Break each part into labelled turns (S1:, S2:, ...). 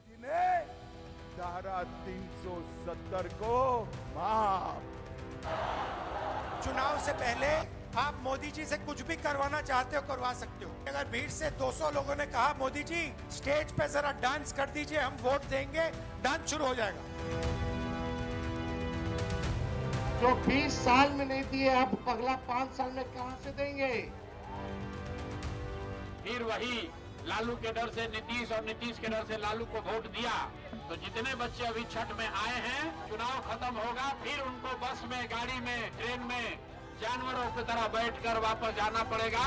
S1: जी ने धारा 370 को माफ।
S2: चुनाव से पहले आप मोदी जी से कुछ भी करवाना चाहते हो करवा सकते हो। अगर भीड़ से 200 लोगों ने कहा मोदी जी स्टेज पे जरा डांस कर दीजिए हम वोट देंगे, डांस शुरू हो जाएगा।
S3: जो 20 साल में नहीं दिए आप अगला 5 साल में कहां से देंगे?
S4: फिर वही लालू के डर से नीतीश और नीतीश के डर से लालू को वोट दिया, तो जितने बच्चे अभी छठ में आए हैं, चुनाव खत्म होगा फिर उनको बस में, गाड़ी में, ट्रेन में जानवरों की तरह बैठकर वापस जाना पड़ेगा।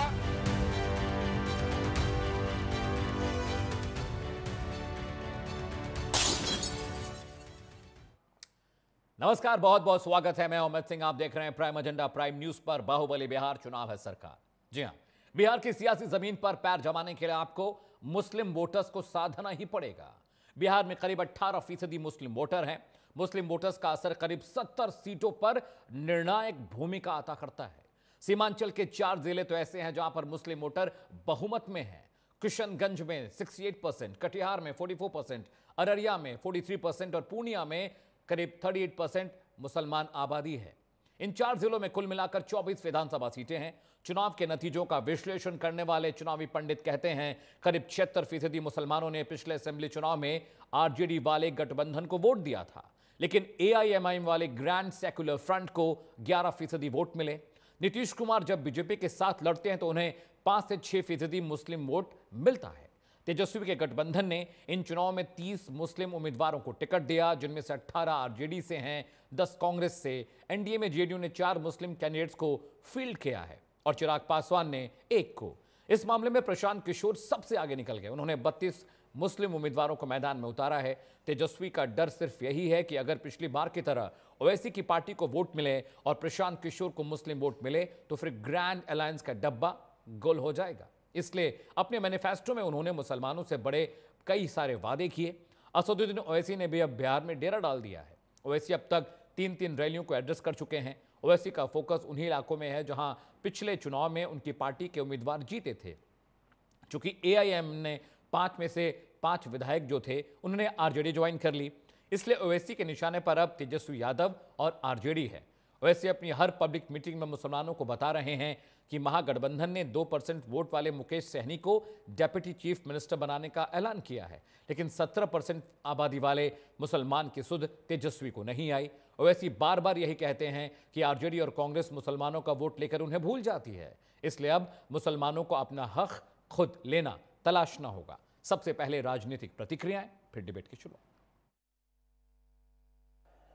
S5: नमस्कार, बहुत बहुत स्वागत है। मैं अमित सिंह, आप देख रहे हैं प्राइम एजेंडा प्राइम न्यूज पर। बाहुबली बिहार चुनाव है सरकार। जी हां, बिहार की सियासी जमीन पर पैर जमाने के लिए आपको मुस्लिम वोटर्स को साधना ही पड़ेगा। बिहार में करीब 18% मुस्लिम वोटर हैं। मुस्लिम वोटर्स का असर करीब 70 सीटों पर निर्णायक भूमिका अदा करता है। सीमांचल के 4 जिले तो ऐसे हैं जहां पर मुस्लिम वोटर बहुमत में हैं। किशनगंज में 68%, कटिहार में 44%, अररिया में 43% और पूर्णिया में करीब 38% मुसलमान आबादी है। इन 4 जिलों में कुल मिलाकर 24 विधानसभा सीटें हैं। चुनाव के नतीजों का विश्लेषण करने वाले चुनावी पंडित कहते हैं करीब 76% मुसलमानों ने पिछले असेंबली चुनाव में आरजेडी वाले गठबंधन को वोट दिया था, लेकिन एआईएमआईएम वाले ग्रैंड सेक्युलर फ्रंट को 11% वोट मिले। नीतीश कुमार जब बीजेपी के साथ लड़ते हैं तो उन्हें 5 से 6% मुस्लिम वोट मिलता है। तेजस्वी के गठबंधन ने इन चुनाव में 30 मुस्लिम उम्मीदवारों को टिकट दिया, जिनमें से 18 आरजेडी से हैं, 10 कांग्रेस से। एनडीए में जेडीयू ने 4 मुस्लिम कैंडिडेट्स को फील्ड किया है और चिराग पासवान ने 1 को। इस मामले में प्रशांत किशोर सबसे आगे निकल गए। उन्होंने 32 मुस्लिम उम्मीदवारों को मैदान में उतारा है। तेजस्वी का डर सिर्फ यही है कि अगर पिछली बार की तरह ओवैसी की पार्टी को वोट मिले और प्रशांत किशोर को मुस्लिम वोट मिले तो फिर ग्रैंड अलायंस का डब्बा गोल हो जाएगा। इसलिए अपने मैनिफेस्टो में उन्होंने मुसलमानों से बड़े कई सारे वादे किए। असदुद्दीन ओवैसी ने भी अब बिहार में डेरा डाल दिया है। ओवैसी अब तक 3 रैलियों को एड्रेस कर चुके हैं। ओवैसी का फोकस उन्हीं इलाकों में है जहां पिछले चुनाव में उनकी पार्टी के उम्मीदवार जीते थे। चूंकि एआईएम ने 5 में से 5 विधायक जो थे उन्होंने आरजेडी ज्वाइन कर ली, इसलिए ओवैसी के निशाने पर अब तेजस्वी यादव और आरजेडी है। ओवैसी अपनी हर पब्लिक मीटिंग में मुसलमानों को बता रहे हैं कि महागठबंधन ने 2% वोट वाले मुकेश सहनी को डेप्यूटी चीफ मिनिस्टर बनाने का ऐलान किया है, लेकिन 17% आबादी वाले मुसलमान की सुध तेजस्वी को नहीं आई। ओवैसी बार बार यही कहते हैं कि आरजेडी और कांग्रेस मुसलमानों का वोट लेकर उन्हें भूल जाती है, इसलिए अब मुसलमानों को अपना हक खुद लेना तलाशना होगा। सबसे पहले राजनीतिक प्रतिक्रियाएं, फिर डिबेट की शुरुआत।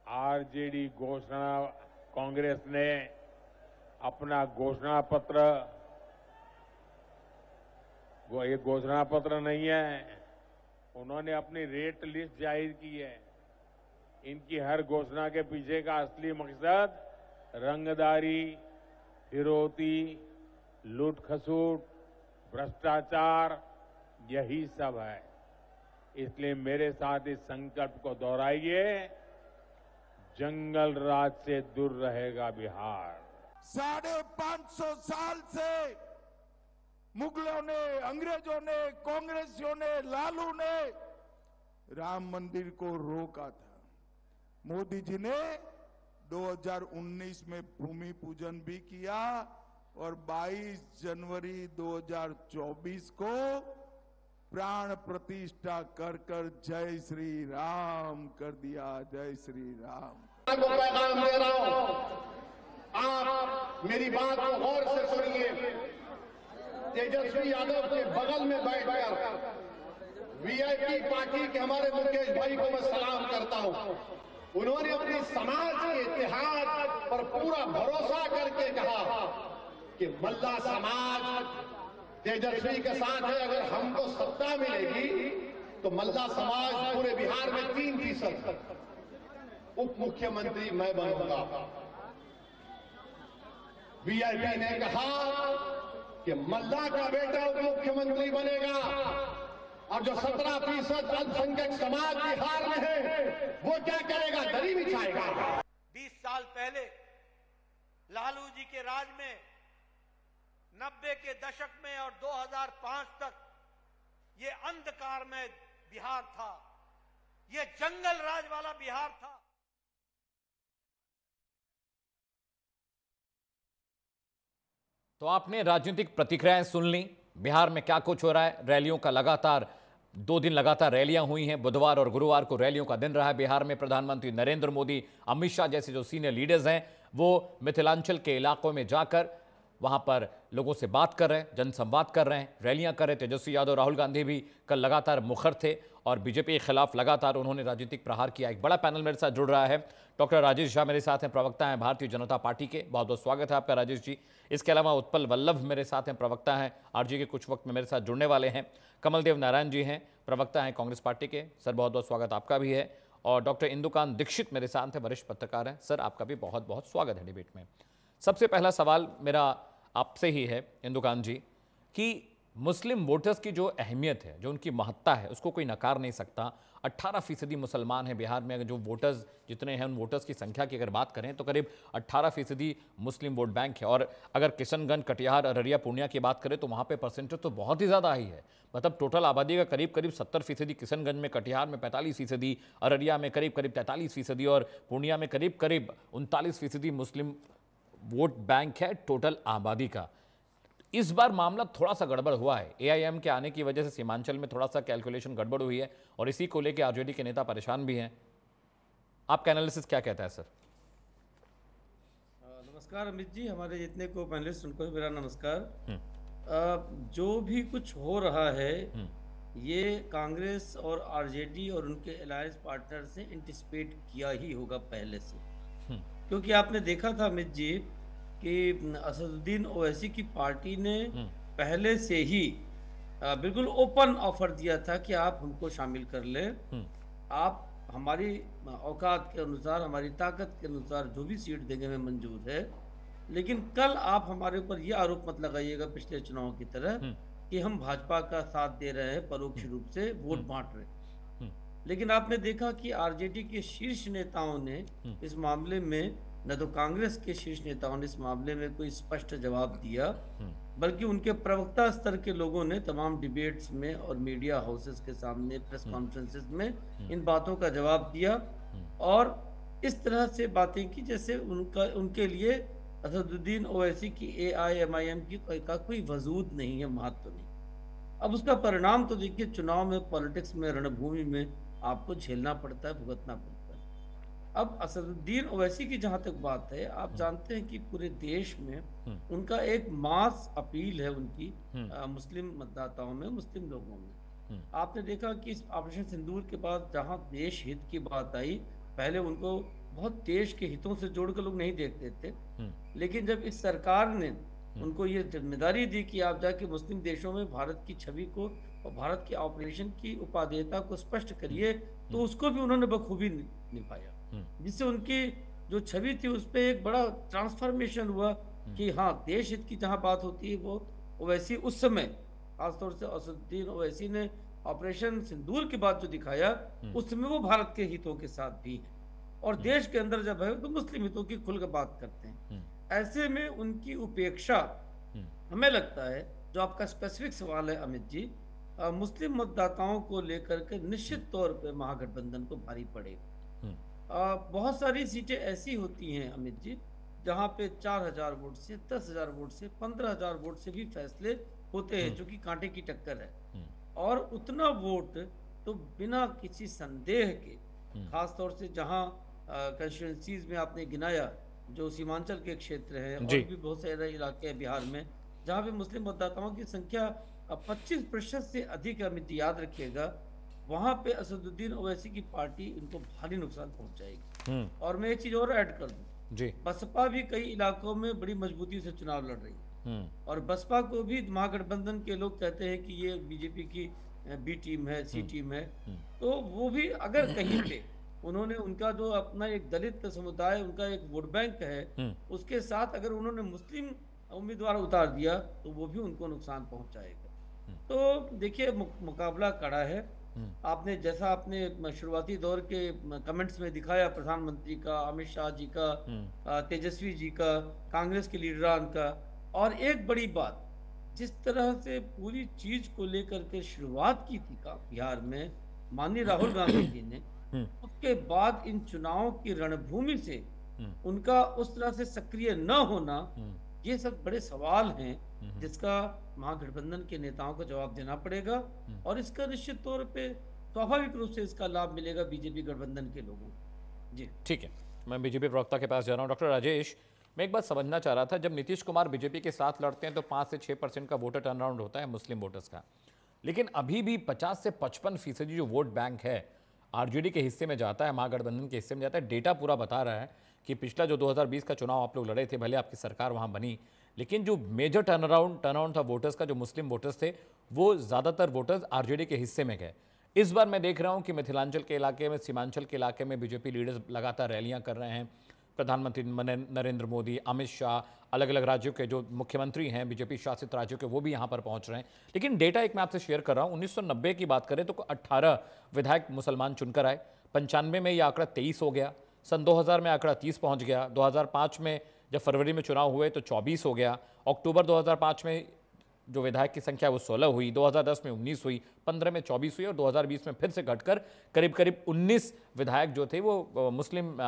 S4: आरजेडी घोषणा, कांग्रेस ने अपना घोषणा पत्र, वो एक घोषणा पत्र नहीं है, उन्होंने अपनी रेट लिस्ट जाहिर की है। इनकी हर घोषणा के पीछे का असली मकसद रंगदारी, फिरौती, लूट खसूट, भ्रष्टाचार, यही सब है। इसलिए मेरे साथ इस संकल्प को दोहराइए, जंगल राज से दूर रहेगा बिहार।
S1: 550 साल से मुगलों ने, अंग्रेजों ने, कांग्रेसियों ने, लालू ने राम मंदिर को रोका था। मोदी जी ने 2019 में भूमि पूजन भी किया और 22 जनवरी 2024 को प्राण प्रतिष्ठा कर कर जय श्री राम कर दिया। जय श्री राम।
S3: आपको पैगाम दे रहा हूं, आप मेरी बात को गौर से सुनिए। तेजस्वी यादव के बगल में बैठकर वीआईपी पार्टी के हमारे मुकेश भाई को मैं सलाम करता हूं। उन्होंने अपनी समाज के इतिहास पर पूरा भरोसा करके कहा कि मल्ला समाज तेजस्वी के साथ है। अगर हमको सत्ता मिलेगी तो मल्ला समाज पूरे बिहार में 3% उप मुख्यमंत्री मैं बनूंगा। वीआईपी ने कहा कि मल्ला का बेटा उप मुख्यमंत्री बनेगा और जो 17% अल्पसंख्यक समाज बिहार में है वो क्या करेगा? दरी बिछाएगा।
S2: 20 साल पहले लालू जी के राज में 90 के दशक में और 2005 तक ये अंधकार में बिहार था। ये जंगल राज वाला बिहार था।
S5: तो आपने राजनीतिक प्रतिक्रियाएं सुन ली। बिहार में क्या कुछ हो रहा है। रैलियों का लगातार 2 दिन लगातार रैलियां हुई हैं। बुधवार और गुरुवार को रैलियों का दिन रहा है। बिहार में प्रधानमंत्री नरेंद्र मोदी, अमित शाह जैसे जो सीनियर लीडर्स हैं वो मिथिलांचल के इलाकों में जाकर वहां पर लोगों से बात कर रहे हैं, जनसंवाद कर रहे हैं, रैलियां कर रहे। तेजस्वी यादव, राहुल गांधी भी कल लगातार मुखर थे और बीजेपी के खिलाफ लगातार उन्होंने राजनीतिक प्रहार किया। एक बड़ा पैनल मेरे साथ जुड़ रहा है। डॉक्टर राजेश झा मेरे साथ हैं, प्रवक्ता हैं भारतीय जनता पार्टी के। बहुत बहुत स्वागत है आपका राजेश जी। इसके अलावा उत्पल वल्लभ मेरे साथ हैं, प्रवक्ता हैं आरजे के, कुछ वक्त में मेरे साथ जुड़ने वाले हैं। कमलदेव नारायण जी हैं, प्रवक्ता हैं कांग्रेस पार्टी के। सर बहुत बहुत स्वागत आपका भी है। और डॉक्टर इंदुकांत दीक्षित मेरे साथ हैं, वरिष्ठ पत्रकार हैं। सर आपका भी बहुत बहुत स्वागत है डिबेट में। सबसे पहला सवाल मेरा आपसे ही है इंदुकांत जी कि मुस्लिम वोटर्स की जो अहमियत है, जो उनकी महत्ता है, उसको कोई नकार नहीं सकता। 18% मुसलमान हैं बिहार में। अगर जो वोटर्स जितने हैं उन वोटर्स की संख्या की अगर बात करें तो करीब 18% मुस्लिम वोट बैंक है। और अगर किशनगंज, कटिहार, अररिया, पूर्णिया की बात करें तो वहाँ पे परसेंटेज तो बहुत ही ज़्यादा आई है। मतलब टोटल आबादी का करीब करीब 70% किशनगंज में, कटिहार में 45%, अररिया में करीब करीब 43% और पूर्णिया में करीब करीब 39% मुस्लिम वोट बैंक है टोटल आबादी का। इस बार मामला थोड़ा सा गड़बड़ हुआ है। एआईएम के आने की वजह से सीमांचल में थोड़ा सा कैलकुलेशन गड़बड़ हुई है और इसी को लेकर आरजेडी के नेता परेशान भी हैं। आपका एनालिसिस क्या कहता है सर?
S6: नमस्कार अमित जी, हमारे जितने को पैनलिस्ट उनको मेरा नमस्कार। जो भी कुछ हो रहा है ये कांग्रेस और आरजेडी और उनके अलायंस पार्टनर से एंटिसिपेट किया ही होगा पहले से, क्योंकि आपने देखा था अमित जी कि असदुद्दीन ओवैसी की पार्टी ने पहले से ही बिल्कुल ओपन ऑफर दिया था कि आप हमको शामिल कर लें, आप हमारी औकात के अनुसार, हमारी ताकत के अनुसार जो भी सीट देंगे हमें मंजूर है, लेकिन कल आप हमारे ऊपर ये आरोप मत लगाइएगा पिछले चुनाव की तरह कि हम भाजपा का साथ दे रहे हैं, परोक्ष रूप से वोट बांट रहे हैं। लेकिन आपने देखा कि आरजेडी के शीर्ष नेताओं ने इस मामले में, न तो कांग्रेस के शीर्ष नेताओं ने इस मामले में कोई स्पष्ट जवाब दिया, बल्कि उनके प्रवक्ता स्तर के लोगों ने तमाम डिबेट्स में और मीडिया हाउसेस के सामने, प्रेस कॉन्फ्रेंसेस में इन बातों का जवाब दिया और इस तरह से बातें की जैसे उनके लिए असदुद्दीन ओवैसी की एआईएमआईएम की का कोई वजूद नहीं है, महत्व नहीं। अब उसका परिणाम तो देखिए, चुनाव में, पॉलिटिक्स में, रणभूमि में आपको झेलना पड़ता है, भुगतना पड़ता है। अब असदुद्दीन ओवैसी की जहां तक बात है, आप जानते हैं कि पूरे देश में उनका एक मास अपील है उनकी मुस्लिम मतदाताओं में, मुस्लिम लोगों में। आपने देखा कि इस ऑपरेशन सिंदूर के बाद जहां देश हित की बात आई, पहले उनको बहुत देश के हितों से जोड़कर लोग नहीं देखते थे, लेकिन जब इस सरकार ने उनको ये जिम्मेदारी दी कि आप जाके मुस्लिम देशों में भारत की छवि को और भारत के ऑपरेशन की उपादेयता को स्पष्ट करिए, तो उसको भी उन्होंने बखूबी निभाया, जिससे उनकी जो छवि थी उस पर एक बड़ा ट्रांसफॉर्मेशन हुआ कि हाँ, देश हित की जहाँ बात होती है वो ओवैसी उस समय, खासतौर से असदुद्दीन ओवैसी ने ऑपरेशन सिंदूर के बाद जो दिखाया, उस समय वो भारत के हितों के साथ भी है और देश के अंदर जब है तो मुस्लिम हितों की खुलकर बात करते हैं। ऐसे में उनकी उपेक्षा, हमें लगता है, जो आपका स्पेसिफिक सवाल है अमित जी, मुस्लिम मतदाताओं को लेकर के निश्चित तौर पे महागठबंधन को भारी पड़ेगा। बहुत सारी सीटें ऐसी होती हैं अमित जी जहां पे 4000 वोट से, 10,000 वोट से, 15,000 वोट से भी फैसले होते हैं, जो कि कांटे की टक्कर है। और उतना वोट तो बिना किसी संदेह के, खास तौर से जहां कंस्टिट्यूएंसीज में आपने गिनाया जो सीमांचल के क्षेत्र है और भी बहुत सारे इलाके हैं बिहार में जहां पे मुस्लिम मतदाताओं की संख्या 25% से अधिक है, अमित, याद रखिएगा, वहां पे असदुद्दीन ओवैसी की पार्टी इनको भारी नुकसान पहुंचाएगी। और मैं एक चीज और ऐड कर दूं जी, बसपा भी कई इलाकों में बड़ी मजबूती से चुनाव लड़ रही है और बसपा को भी महागठबंधन के लोग कहते हैं कि ये बीजेपी की बी टीम है, सी टीम है, तो वो भी अगर कहीं पे उन्होंने उनका जो अपना एक दलित समुदाय, उनका एक वोट बैंक है, उसके साथ अगर उन्होंने मुस्लिम उम्मीदवार उतार दिया तो वो भी उनको नुकसान पहुंचाएगा। तो देखिए, मुकाबला कड़ा है। आपने जैसा आपने शुरुआती दौर के कमेंट्स में दिखाया, प्रधानमंत्री का, अमित शाह जी का, तेजस्वी जी का, कांग्रेस के लीडरान का, और एक बड़ी बात, जिस तरह से पूरी चीज को लेकर के शुरुआत की थी का बिहार में माननीय राहुल गांधी जी ने, उसके बाद इन चुनावों की रणभूमि से उनका उस तरह से सक्रिय न होना, ये सब बड़े सवाल हैं जिसका महागठबंधन के नेताओं को जवाब देना पड़ेगा। और इसका निश्चित तौर पे स्वाभाविक रूप से इसका लाभ मिलेगा बीजेपी गठबंधन के लोगों को। जी
S5: ठीक है, मैं बीजेपी प्रवक्ता के पास जा रहा हूं। डॉक्टर राजेश, मैं एक बात समझना चाह रहा था, जब नीतीश कुमार बीजेपी के साथ लड़ते हैं तो 5 से 6% का वोटर टर्नअराउंड होता है मुस्लिम वोटर्स का, लेकिन अभी भी 50 से 55% जो वोट बैंक है आरजेडी के हिस्से में जाता है, महागठबंधन के हिस्से में जाता है। डेटा पूरा बता रहा है कि पिछला जो 2020 का चुनाव आप लोग लड़े थे, भले आपकी सरकार वहाँ बनी, लेकिन जो मेजर टर्नअराउंड था वोटर्स का, जो मुस्लिम वोटर्स थे, वो ज़्यादातर वोटर्स आरजेडी के हिस्से में गए। इस बार मैं देख रहा हूं कि मिथिलांचल के इलाके में, सीमांचल के इलाके में बीजेपी लीडर्स लगातार रैलियां कर रहे हैं। प्रधानमंत्री नरेंद्र मोदी, अमित शाह, अलग अलग राज्यों के जो मुख्यमंत्री हैं बीजेपी शासित राज्यों के, वो भी यहां पर पहुंच रहे हैं। लेकिन डेटा एक मैं आपसे शेयर कर रहा हूं, 1990 की बात करें तो 18 विधायक मुसलमान चुनकर आए, 95 में यह आंकड़ा 23 हो गया, सन 2000 में आंकड़ा 30 पहुंच गया, 2005 में जब फरवरी में चुनाव हुए तो 24 हो गया, अक्टूबर 2005 में जो विधायक की संख्या वो 16 हुई, 2010 में 19 हुई, 15 में 24 हुई और 2020 में फिर से घटकर करीब करीब 19 विधायक जो थे वो मुस्लिम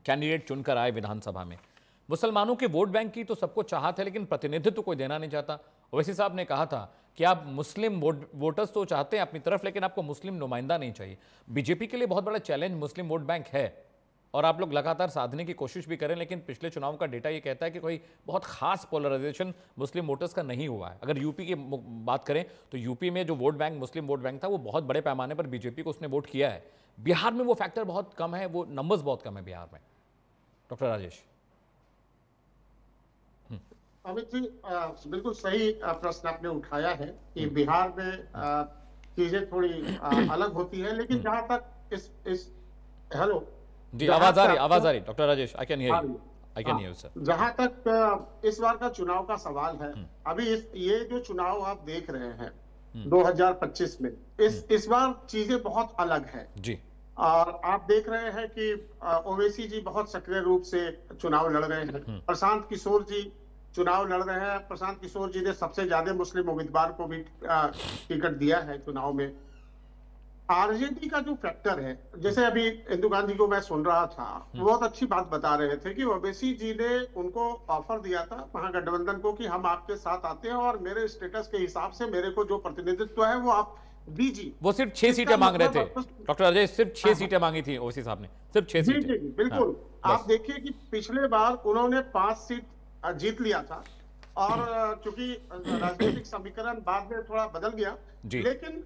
S5: कैंडिडेट चुनकर आए विधानसभा में। मुसलमानों के वोट बैंक की तो सबको चाहत है, लेकिन प्रतिनिधित्व कोई देना नहीं चाहता। ओवैसी साहब ने कहा था कि आप मुस्लिम वोटर्स तो चाहते हैं अपनी तरफ, लेकिन आपको मुस्लिम नुमाइंदा नहीं चाहिए। बीजेपी के लिए बहुत बड़ा चैलेंज मुस्लिम वोट बैंक है और आप लोग लगातार साधने की कोशिश भी करें, लेकिन पिछले चुनाव का डेटा ये कहता है कि कोई बहुत खास पोलराइजेशन मुस्लिम वोटर्स का नहीं हुआ है। अगर यूपी की बात करें तो यूपी में जो वोट बैंक, मुस्लिम वोट बैंक था, वो बहुत बड़े पैमाने पर बीजेपी को उसने वोट किया है। बिहार में वो फैक्टर बहुत कम है, वो नंबर्स बहुत कम है बिहार में। डॉक्टर राजेश।
S3: अमित जी, बिल्कुल सही प्रश्न आपने उठाया है कि बिहार में चीजें थोड़ी अलग होती है, लेकिन जहां तक इस हेलो
S5: जी, आवाज आ रही doctor Rajesh, I can hear you, I can hear sir.
S3: जहां तक इस बार का चुनाव का सवाल है, अभी ये जो चुनाव आप देख रहे हैं 2025 में, इस बार चीजें बहुत अलग है जी। और आप देख रहे हैं कि ओवैसी जी बहुत सक्रिय रूप से चुनाव लड़ रहे हैं, प्रशांत किशोर जी चुनाव लड़ रहे हैं। प्रशांत किशोर जी ने सबसे ज्यादा मुस्लिम उम्मीदवार को भी टिकट दिया है चुनाव में। आरजेडी का जो फैक्टर है, जैसे अभी इंदु गांधी को मैं सुन रहा था, बहुत अच्छी बात बता रहे थे कि ओवैसी जी ने उनको ऑफर दिया था महागठबंधन को कि हम आपके साथ आते हैं और मेरे स्टेटस के हिसाब से मेरे को जो प्रतिनिधित्व है वो आप दीजिए।
S5: वो सिर्फ 6 सीटें मांग रहे थे डॉक्टर राजेश, सिर्फ 6 सीटें मांगी थी ओवैसी साहब ने, सिर्फ 6 सीटें।
S3: बिल्कुल, आप देखिए कि पिछले बार उन्होंने 5 सीट जीत लिया था और चूंकि राजनीतिक समीकरण बाद में थोड़ा बदल गया, लेकिन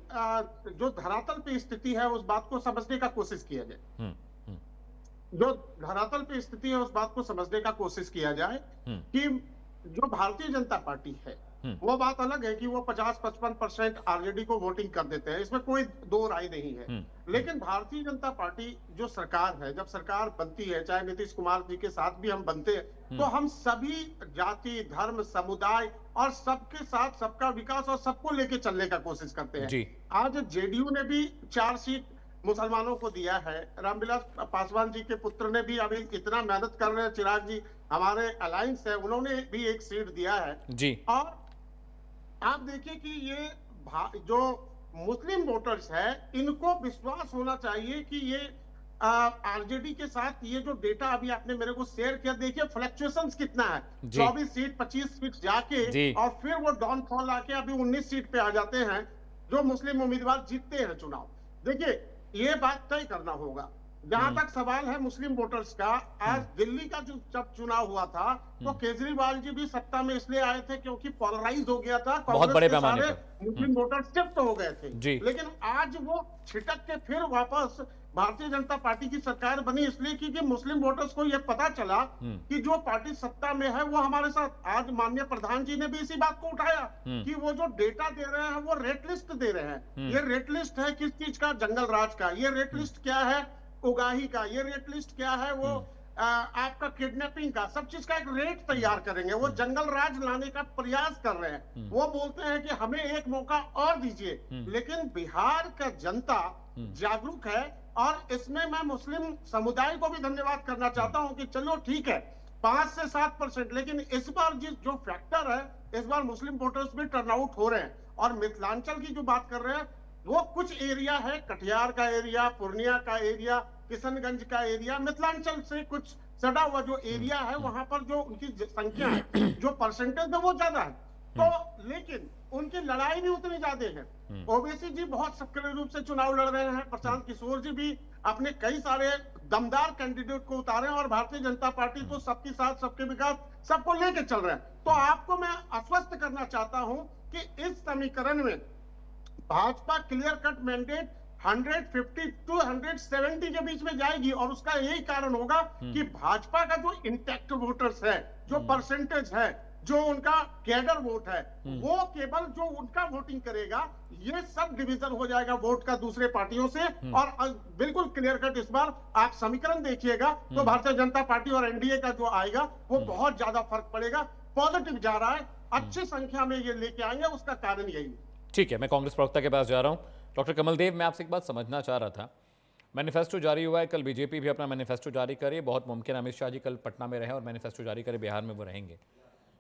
S3: जो धरातल पे स्थिति है उस बात को समझने का कोशिश किया जाए। जो धरातल पे स्थिति है उस बात को समझने का कोशिश किया जाए कि जो भारतीय जनता पार्टी है वो बात अलग है कि वो 50-55% आरजेडी को वोटिंग कर देते हैं, इसमें कोई दो राय नहीं है। लेकिन भारतीय जनता पार्टी जो सरकार है, जब सरकार बनती है, चाहे नीतीश कुमार जी के साथ भी हम बनते हैं, तो हम सभी जाति, धर्म, समुदाय और सबके साथ सबका विकास और सबको लेके चलने का कोशिश करते हैं। आज जेडीयू ने भी 4 सीट मुसलमानों को दिया है। रामविलास पासवान जी के पुत्र ने भी अभी इतना मेहनत कर रहे हैं, चिराग जी हमारे अलायंस है, उन्होंने भी 1 सीट दिया है जी। और आप देखिए कि ये जो मुस्लिम वोटर्स है, इनको विश्वास होना चाहिए कि ये आरजेडी के साथ ये जो डेटा अभी आपने मेरे को शेयर किया, देखिए फ्लक्चुएशंस कितना है, 24 सीट 25 सीट जाके और फिर वो डाउनफॉल आके अभी 19 सीट पे आ जाते हैं जो मुस्लिम उम्मीदवार जीतते हैं चुनाव। देखिए ये बात तय करना होगा। जहां तक सवाल है मुस्लिम वोटर्स का, आज दिल्ली का जो जब चुनाव हुआ था तो केजरीवाल जी भी सत्ता में इसलिए आए थे क्योंकि पोलराइज हो गया था, कांग्रेस के सारे मुस्लिम वोटर्स शिफ्ट हो गए थे। लेकिन आज वो छिटक के फिर वापस भारतीय जनता पार्टी की सरकार बनी, इसलिए क्योंकि मुस्लिम वोटर्स को यह पता चला कि जो पार्टी सत्ता में है वो हमारे साथ। आज माननीय प्रधान जी ने भी इसी बात को उठाया कि वो जो डेटा दे रहे हैं वो रेट लिस्ट दे रहे हैं। ये रेट लिस्ट है किस चीज का? जंगल राज का। ये रेट लिस्ट क्या है? उगाही का। ये रेट लिस्ट क्या है? वो आपका किडनैपिंग का। सब चीज का एक रेट तैयार करेंगे। वो जंगल राज लाने का प्रयास कर रहे हैं। वो बोलते हैं कि हमें एक मौका और दीजिए। लेकिन बिहार का जनता जागरूक है और इसमें मैं मुस्लिम समुदाय को भी धन्यवाद करना चाहता हूं कि चलो ठीक है 5 से 7%, लेकिन इस बार जो फैक्टर है, इस बार मुस्लिम वोटर्स भी टर्नआउट हो रहे हैं। और मिथिलांचल की जो बात कर रहे हैं, वो कुछ एरिया है, कटिहार का एरिया, पूर्णिया का एरिया, किशनगंज का एरिया, मिथिलांचल से कुछ सटा हुआ जो एरिया है, वहां पर जो उनकी संख्या है, जो परसेंटेज है वो ज्यादा है। तो लेकिन उनकी लड़ाई भी उतनी ज्यादा है। ओवैसी जी बहुत सक्रिय रूप से चुनाव लड़ रहे हैं, प्रशांत किशोर जी भी अपने कई सारे दमदार कैंडिडेट को उतारे और भारतीय जनता पार्टी तो सबके साथ सबके विकास सबको लेके चल रहे हैं। तो आपको मैं आश्वस्त करना चाहता हूं कि इस समीकरण में Bhajpa clear cut mandate 150 to 170 के बीच में जाएगी, और उसका यही कारण होगा कि भाजपा का जो इंटैक्ट वोटर्स है, जो परसेंटेज है, जो उनका कैडर वोट है, वो केवल जो उनका वोटिंग करेगा, ये सब डिवीजन हो जाएगा वोट का दूसरे पार्टियों से। और बिल्कुल क्लियर कट इस बार आप समीकरण देखिएगा तो भारतीय जनता पार्टी और एनडीए का जो आएगा वो बहुत ज्यादा फर्क पड़ेगा। पॉजिटिव जा रहा है, अच्छी संख्या में ये लेके आएंगे, उसका कारण यही है।
S5: ठीक है, मैं कांग्रेस प्रवक्ता के पास जा रहा हूं। डॉक्टर कमल देव, मैं आपसे एक बात समझना चाह रहा था। मैनिफेस्टो जारी हुआ है, कल बीजेपी भी अपना मैनिफेस्टो जारी करे, बहुत मुमकिन अमित शाह जी कल पटना में रहें और मैनिफेस्टो जारी करे, बिहार में वो रहेंगे।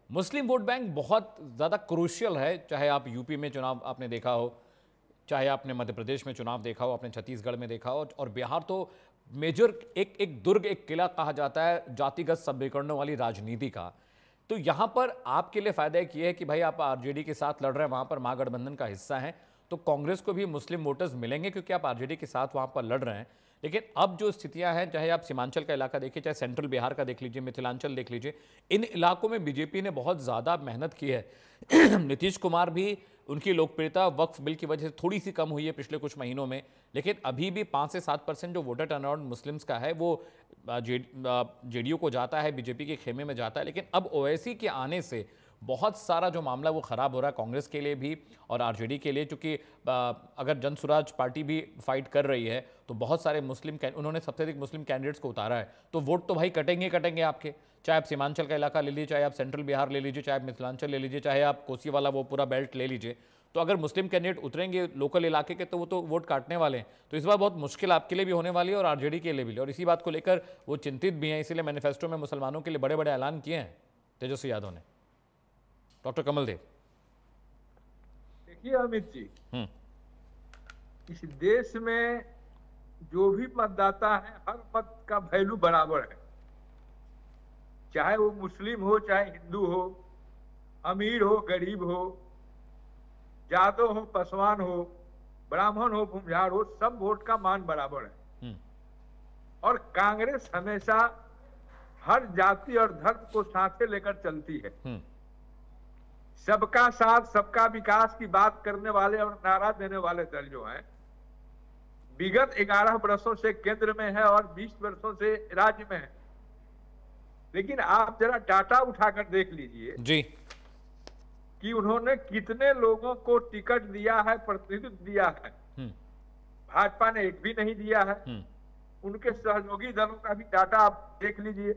S5: मुस्लिम वोट बैंक बहुत ज़्यादा क्रूशियल है, चाहे आप यूपी में चुनाव आपने देखा हो, चाहे आपने मध्य प्रदेश में चुनाव देखा हो, आपने छत्तीसगढ़ में देखा हो, और बिहार तो मेजर एक दुर्ग, एक किला कहा जाता है जातिगत समीकरणों वाली राजनीति का। तो यहाँ पर आपके लिए फ़ायदा एक ये है कि भाई आप आरजेडी के साथ लड़ रहे हैं, वहाँ पर महागठबंधन का हिस्सा हैं, तो कांग्रेस को भी मुस्लिम वोटर्स मिलेंगे क्योंकि आप आरजेडी के साथ वहाँ पर लड़ रहे हैं। लेकिन अब जो स्थितियां हैं, चाहे आप सीमांचल का इलाका देखिए, चाहे सेंट्रल बिहार का देख लीजिए, मिथिलांचल देख लीजिए, इन इलाकों में बीजेपी ने बहुत ज़्यादा मेहनत की है। नीतीश कुमार भी, उनकी लोकप्रियता वक्फ बिल की वजह से थोड़ी सी कम हुई है पिछले कुछ महीनों में, लेकिन अभी भी 5 से 7% जो वोटर टर्नआउट मुस्लिम्स का है वो जेडीयू को जाता है, बीजेपी के खेमे में जाता है। लेकिन अब ओवैसी के आने से बहुत सारा जो मामला वो ख़राब हो रहा है कांग्रेस के लिए भी और आरजेडी के लिए, क्योंकि अगर जन सुराज पार्टी भी फाइट कर रही है तो बहुत सारे उन्होंने सबसे अधिक मुस्लिम कैंडिडेट्स को उतारा है, तो वोट तो भाई कटेंगे आपके। चाहे आप सीमांचल का इलाका ले लीजिए, चाहे आप सेंट्रल बिहार ले लीजिए, चाहे आप मिथिलांचल ले लीजिए, चाहे आप कोसी वाला वो पूरा बेल्ट ले लीजिए, तो अगर मुस्लिम कैंडिडेट उतरेंगे लोकल इलाके के तो वो तो वोट काटने वाले हैं। तो इस बार बहुत मुश्किल आपके लिए भी होने वाली है और आरजेडी के लिए भी, और इसी बात को लेकर वो चिंतित भी हैं, इसीलिए मैनिफेस्टो में मुसलमानों के लिए बड़े बड़े ऐलान किए हैं तेजस्वी यादव ने। डॉक्टर कमल देव,
S7: देखिए अमित जी, इस देश में जो भी मतदाता है, हर मत का वैल्यू बराबर है, चाहे वो मुस्लिम हो, चाहे हिंदू हो, अमीर हो, गरीब हो, यादव हो, पासवान हो, ब्राह्मण हो, भूमिहार हो, सब वोट का मान बराबर है। और कांग्रेस हमेशा हर जाति और धर्म को साथे लेकर चलती है। सबका साथ सबका विकास की बात करने वाले और नारा देने वाले दल जो हैं, विगत 11 वर्षों से केंद्र में है और 20 वर्षों से राज्य में है। लेकिन आप जरा डाटा उठाकर देख लीजिए
S5: जी
S7: कि उन्होंने कितने लोगों को टिकट दिया है, प्रतिनिधित्व दिया है। भाजपा ने एक भी नहीं दिया है। उनके सहयोगी दलों का भी डाटा आप देख लीजिए।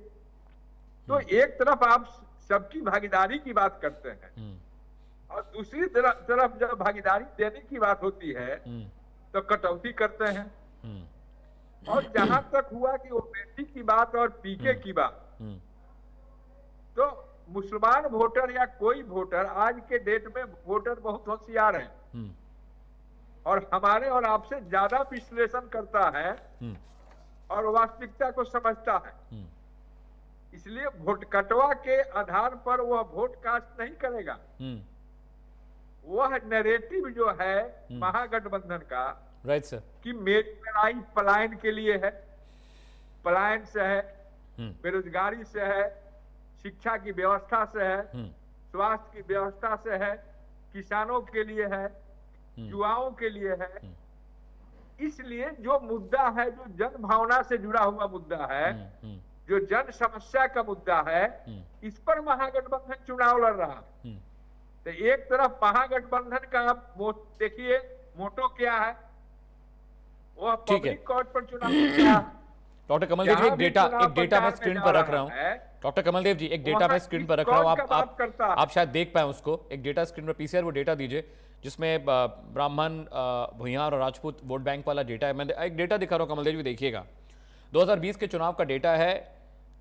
S7: तो एक तरफ आप सबकी भागीदारी की बात करते हैं और दूसरी तरफ जब भागीदारी देने की बात होती है तो कटौती करते हैं। और जहां तक हुआ कि ओबीसी की बात और पीके की बात, तो मुसलमान वोटर या कोई वोटर, आज के डेट में वोटर बहुत होशियार है और हमारे और आपसे ज्यादा विश्लेषण करता है और वास्तविकता को समझता है। इसलिए वोट कटवा के आधार पर वह वोट कास्ट नहीं करेगा। वह नैरेटिव जो है महागठबंधन का,
S5: राइट सर, कि
S7: मेरी लड़ाई पलायन के लिए है, पलायन से है, बेरोजगारी से है, शिक्षा की व्यवस्था से है, स्वास्थ्य की व्यवस्था से है, किसानों के लिए है, युवाओं के लिए है। इसलिए जो मुद्दा है, जो जन भावना से जुड़ा हुआ मुद्दा है, जो जन समस्या का मुद्दा है, इस पर महागठबंधन चुनाव लड़ रहा है। तो एक तरफ महागठबंधन का आप देखिए मोटो क्या है, वह पब्लिक कोर्ट पर चुनाव किया।
S5: डॉक्टर कमल देव जी, एक डेटा मैं स्क्रीन पर रख रहा हूँ। डॉक्टर कमल देव जी, एक डेटा मैं स्क्रीन पर रख रहा हूँ, आप शायद देख पाए उसको। एक डेटा स्क्रीन पर पीसीआर वो डेटा दीजिए जिसमें ब्राह्मण, भुइयार और राजपूत वोट बैंक वाला डेटा है। मैं एक डेटा दिखा रहा हूँ, कमल देव जी देखिएगा। 2020 के चुनाव का डेटा है।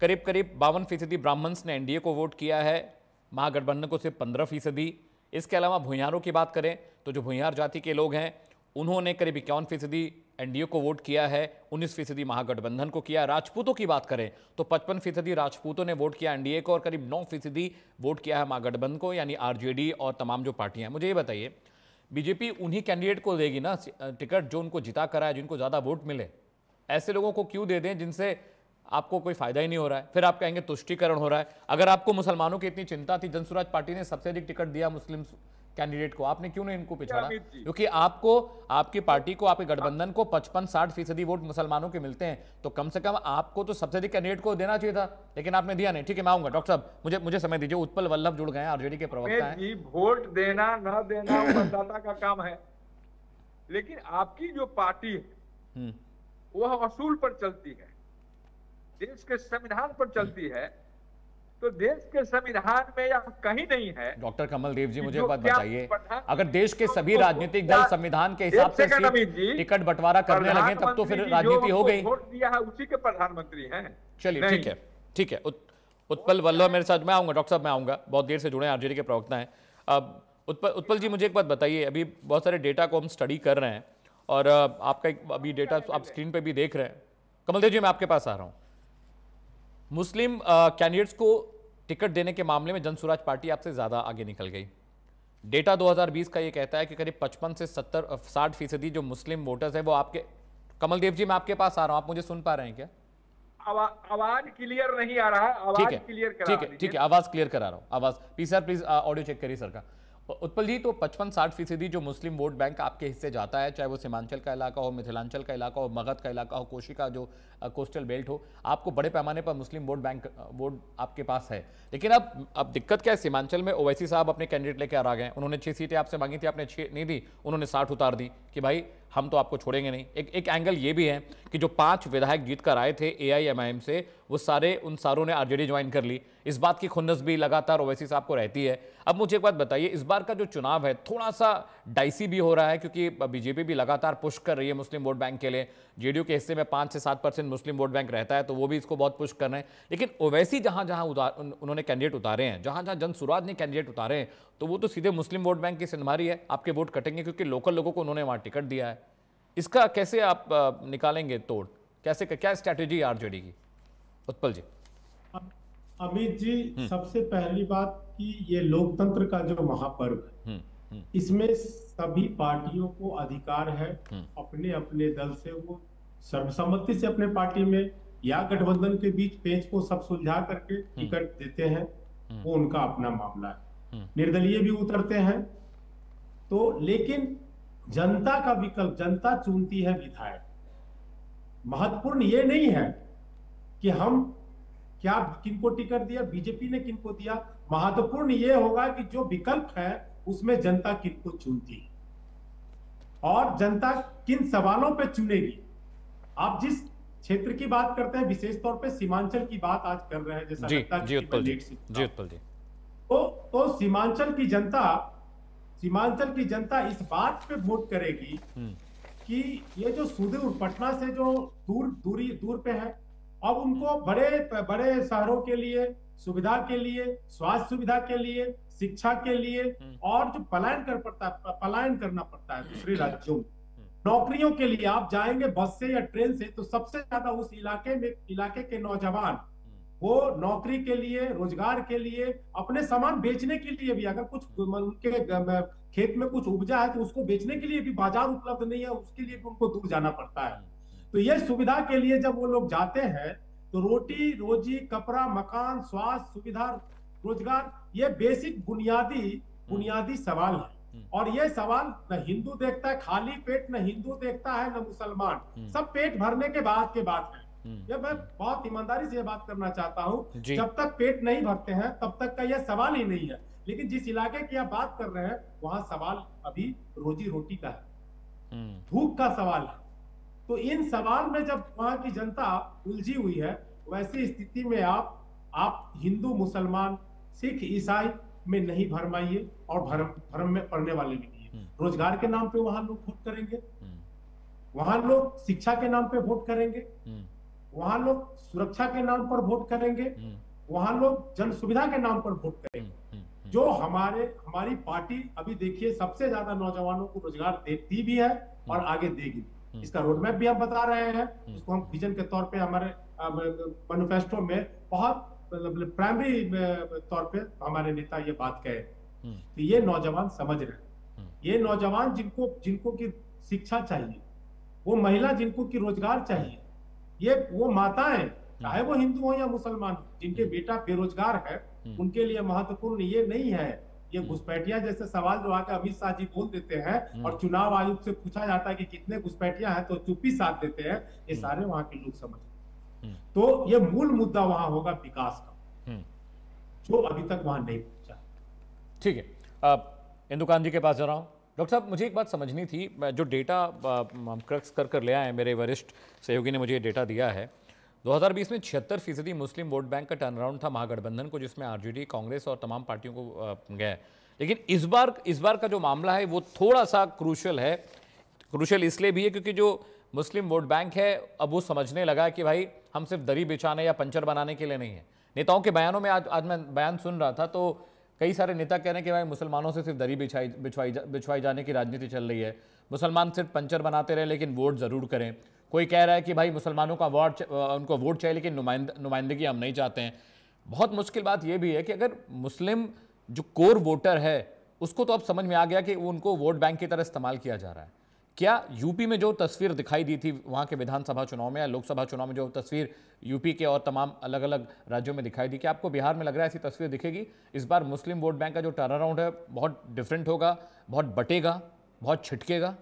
S5: करीब 52% ब्राह्मण्स ने एनडीए को वोट किया है, महागठबंधन को सिर्फ 15%। इसके अलावा भुइयारों की बात करें तो जो भुइयार जाति के लोग हैं उन्होंने करीब 51% एनडीए को वोट किया है, 19% महागठबंधन को किया। राजपूतों की बात करें तो 55% राजपूतों ने वोट किया एनडीए को और करीब 9% वोट किया है महागठबंधन को, यानी आरजेडी और तमाम जो पार्टियां हैं। मुझे ये बताइए, बीजेपी उन्हीं कैंडिडेट को देगी ना टिकट जो उनको जिता कर है, जिनको ज़्यादा वोट मिले? ऐसे लोगों को क्यों दे दें जिनसे आपको कोई फायदा ही नहीं हो रहा है? फिर आप कहेंगे तुष्टीकरण हो रहा है। अगर आपको मुसलमानों की इतनी चिंता थी, जनसुराज पार्टी ने सबसे अधिक टिकट दिया मुस्लिम कैंडिडेट को, आपने क्यों नहीं इनको पिछाड़ा? क्योंकि आपको, आपकी पार्टी को, आपके गठबंधन को 55-60% वोट मुसलमानों के मिलते हैं, तो कम से कम आपको तो सबसे अधिक कैंडिडेट को देना चाहिए था, लेकिन आपने दिया नहीं। ठीक है, मैं आऊंगा। डॉक्टर साहब मुझे समय दीजिए। उत्पल वल्लभ जुड़ गए हैं, आरजेडी के प्रवक्ता हैं।
S7: वोट देना न देना मतदाता का काम है, लेकिन आपकी जो पार्टी है वह असूल पर चलती है, देश के संविधान पर चलती है। तो देश के संविधान में यह कहीं नहीं है।
S5: डॉक्टर कमल देव जी, मुझे एक बात बताइए, अगर देश के सभी राजनीतिक दल संविधान के हिसाब से टिकट बंटवारा करने लगे तब तो फिर राजनीति हो गई।
S7: वोट दिया है उसी के प्रधानमंत्री हैं।
S5: चलिए ठीक है। उत्पल वल्लभ मेरे साथ, मैं आऊंगा। डॉक्टर साहब मैं आऊंगा, बहुत देर से जुड़े हैं, आरजेडी के प्रवक्ता हैं। अब उत्पल जी मुझे एक बात बताइए, अभी बहुत सारे डेटा को हम स्टडी कर रहे हैं और आपका अभी डेटा आप स्क्रीन पे भी देख रहे हैं। कमल देव जी, मैं आपके पास आ रहा हूं। मुस्लिम कैंडिडेट्स को टिकट देने के मामले में जनसुराज पार्टी आपसे ज्यादा आगे निकल गई। डेटा 2020 का ये कहता है कि करीब 55 से 60% जो मुस्लिम वोटर्स हैं वो आपके। कमल देव जी, मैं आपके पास आ रहा हूं, आप मुझे सुन पा रहे हैं क्या?
S7: आवाज क्लियर नहीं आ रहा है, आवाज क्लियर करा दीजिए।
S5: ठीक है, आवाज क्लियर करा रहा हूं। आवाज पीसीआर प्लीज ऑडियो चेक करिए सर का। उत्पल जी, तो 55-60% जो मुस्लिम वोट बैंक आपके हिस्से जाता है, चाहे वो सीमांचल का इलाका हो, मिथिलांचल का इलाका हो, मगध का इलाका हो, कोशी का जो कोस्टल बेल्ट हो, आपको बड़े पैमाने पर मुस्लिम वोट बैंक वोट आपके पास है। लेकिन अब दिक्कत क्या है? सीमांचल में ओवैसी साहब अपने कैंडिडेट लेकर आ गए। उन्होंने 6 सीटें आपसे मांगी थी, आपने 6 नहीं दी, उन्होंने 60 उतार दी कि भाई हम तो आपको छोड़ेंगे नहीं। एक एंगल ये भी है कि जो 5 विधायक जीत कर आए थे एआईएमआईएम से, वो उन सारों ने आरजेडी ज्वाइन कर ली। इस बात की खुन्नस भी लगातार ओवैसी साहब को रहती है। अब मुझे एक बात बताइए, इस बार का जो चुनाव है थोड़ा सा डाइसी भी हो रहा है, क्योंकि बीजेपी भी लगातार पुश कर रही है मुस्लिम वोट बैंक के लिए। जेडीयू के हिस्से में 5 से 7% मुस्लिम वोट बैंक रहता है, तो वो भी इसको बहुत पुश कर रहे हैं। लेकिन ओवैसी जहां उन्होंने कैंडिडेट उतारे हैं, जहां जनसुराज ने कैंडिडेट उतारे हैं, तो वो तो सीधे मुस्लिम वोट बैंक की सिंधमारी है। आपके वोट कटेंगे क्योंकि लोकल लोगों को उन्होंने वहां टिकट दिया है। इसका कैसे आप निकालेंगे तोड़? कैसे, क्या स्ट्रैटेजी है आरजेडी की? उत्पल जी।
S8: अमित जी, सबसे पहली बात कि ये लोकतंत्र का जो महापर्व है, इसमें सभी पार्टियों को अधिकार है अपने अपने दल से वो सर्वसम्मति से अपने पार्टी में या गठबंधन के बीच पेंच को सब सुलझा करके टिकट देते हैं, वो उनका अपना मामला है। निर्दलीय भी उतरते हैं तो, लेकिन जनता का विकल्प, जनता चुनती है विधायक। महत्वपूर्ण ये नहीं है कि हम क्या किनको टिकट दिया, बीजेपी ने किनको दिया। महत्वपूर्ण ये होगा कि जो विकल्प है उसमें जनता किनको चुनती है और जनता किन सवालों पे चुनेगी। आप जिस क्षेत्र की बात करते हैं, विशेष तौर पे सीमांचल की बात आज कर रहे हैं, जैसा लगता है
S5: जी उत्पल जी।
S8: तो सीमांचल की जनता इस बात पे वोट करेगी कि ये जो सुदूर पटना से जो दूर पे है, अब उनको बड़े शहरों के लिए, सुविधा के लिए, स्वास्थ्य सुविधा के लिए, शिक्षा के लिए, और जो पलायन करना पड़ता है दूसरे राज्यों में, नौकरियों के लिए आप जाएंगे बस से या ट्रेन से, तो सबसे ज्यादा उस इलाके के नौजवान वो नौकरी के लिए, रोजगार के लिए, अपने सामान बेचने के लिए भी, अगर कुछ उनके खेत में कुछ उपजा है तो उसको बेचने के लिए भी बाजार उपलब्ध नहीं है, उसके लिए भी उनको दूर जाना पड़ता है। तो ये सुविधा के लिए जब वो लोग जाते हैं तो रोटी रोजी, कपड़ा, मकान, स्वास्थ्य सुविधा, रोजगार, ये बेसिक बुनियादी सवाल है। और ये सवाल न हिंदू देखता है, खाली पेट न हिंदू देखता है न मुसलमान, सब पेट भरने के बाद है। ये मैं बहुत ईमानदारी से ये बात करना चाहता हूँ, जब तक पेट नहीं भरते हैं तब तक का यह सवाल ही नहीं है। लेकिन जिस इलाके की आप बात कर रहे हैं वहां सवाल अभी रोजी रोटी का है, भूख का सवाल है। तो इन सवाल में जब वहां की जनता उलझी हुई है, वैसी स्थिति में आप हिंदू, मुसलमान, सिख, ईसाई में नहीं भरमाइए, और भरम में पड़ने वाले भी नहीं है। रोजगार के नाम पे वहां लोग वोट करेंगे, वहां लोग शिक्षा के नाम पे वोट करेंगे, वहां लोग सुरक्षा के नाम पर वोट करेंगे, वहां लोग जन सुविधा के नाम पर वोट करेंगे। जो हमारी पार्टी अभी देखिए सबसे ज्यादा नौजवानों को रोजगार देती भी है और आगे देगी। इसका रोडमैप भी हम बता रहे हैं, इसको हम विजन के तौर पे हमारे मैनिफेस्टो में बहुत प्राइमरी तौर पे हमारे नेता ये बात कहे। तो ये नौजवान समझ रहे हैं, ये नौजवान जिनको की शिक्षा चाहिए, वो महिला जिनको की रोजगार चाहिए, ये वो माताएं चाहे वो हिंदू हो या मुसलमान, जिनके बेटा बेरोजगार है, उनके लिए महत्वपूर्ण ये नहीं है ये घुसपैठिया जैसे सवाल जो आकर अमित शाह जी बोल देते हैं और चुनाव आयोग से पूछा जाता है कि कितने घुसपैठिया हैं तो चुप्पी साध देते हैं, ये सारे वहां के लोग समझ। तो ये मूल मुद्दा वहां होगा विकास का, जो अभी तक वहां नहीं पहुंचा।
S5: ठीक है, अब इंदुकान जी के पास जा रहा हूं। डॉक्टर साहब, मुझे एक बात समझनी थी, जो डेटा हम क्रक्स कर ले आए हैं, मेरे वरिष्ठ सहयोगी ने मुझे ये डेटा दिया है। 2020 में 76% मुस्लिम वोट बैंक का टर्नअराउंड था महागठबंधन को, जिसमें आरजेडी, कांग्रेस और तमाम पार्टियों को गया। लेकिन इस बार का जो मामला है वो थोड़ा सा क्रूशल है। क्रूशल इसलिए भी है क्योंकि जो मुस्लिम वोट बैंक है अब वो समझने लगा है कि भाई हम सिर्फ दरी बिछाने या पंचर बनाने के लिए नहीं है। नेताओं के बयानों में आज मैं बयान सुन रहा था तो कई सारे नेता कह रहे हैं कि भाई मुसलमानों से सिर्फ दरी बिछवाई जाने की राजनीति चल रही है, मुसलमान सिर्फ पंचर बनाते रहे लेकिन वोट जरूर करें। कोई कह रहा है कि भाई मुसलमानों का उनको वोट चाहिए लेकिन नुमाइंदगी हम नहीं चाहते हैं। बहुत मुश्किल बात यह भी है कि अगर मुस्लिम जो कोर वोटर है उसको तो अब समझ में आ गया कि उनको वोट बैंक की तरह इस्तेमाल किया जा रहा है। क्या यूपी में जो तस्वीर दिखाई दी थी वहाँ के विधानसभा चुनाव में या लोकसभा चुनाव में जो तस्वीर यूपी के और तमाम अलग अलग राज्यों में दिखाई दी, क्या आपको बिहार में लग रहा है ऐसी तस्वीर दिखेगी? इस बार मुस्लिम वोट बैंक का जो टर्न अराउंड है बहुत डिफरेंट होगा, बहुत बटेगा, बहुत छिटकेगा?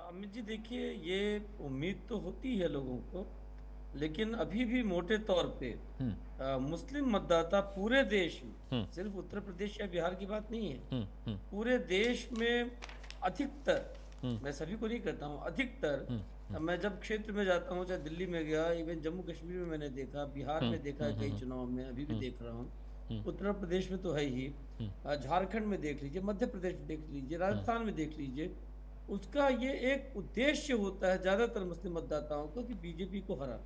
S6: अमित जी देखिए, ये उम्मीद तो होती है लोगों को, लेकिन अभी भी मोटे तौर पे मुस्लिम मतदाता पूरे देश में, सिर्फ उत्तर प्रदेश या बिहार की बात नहीं है, पूरे देश में अधिकतर, मैं सभी को नहीं कहता हूँ, अधिकतर मैं जब क्षेत्र में जाता हूँ, चाहे दिल्ली में गया, इवन जम्मू कश्मीर में मैंने देखा, बिहार में देखा कई चुनाव में, अभी भी देख रहा हूँ, उत्तर प्रदेश में तो है ही, झारखंड में देख लीजिए, मध्य प्रदेश में देख लीजिए, राजस्थान में देख लीजिए, उसका ये एक उद्देश्य होता है ज्यादातर मुस्लिम मतदाताओं को कि बीजेपी को हरा।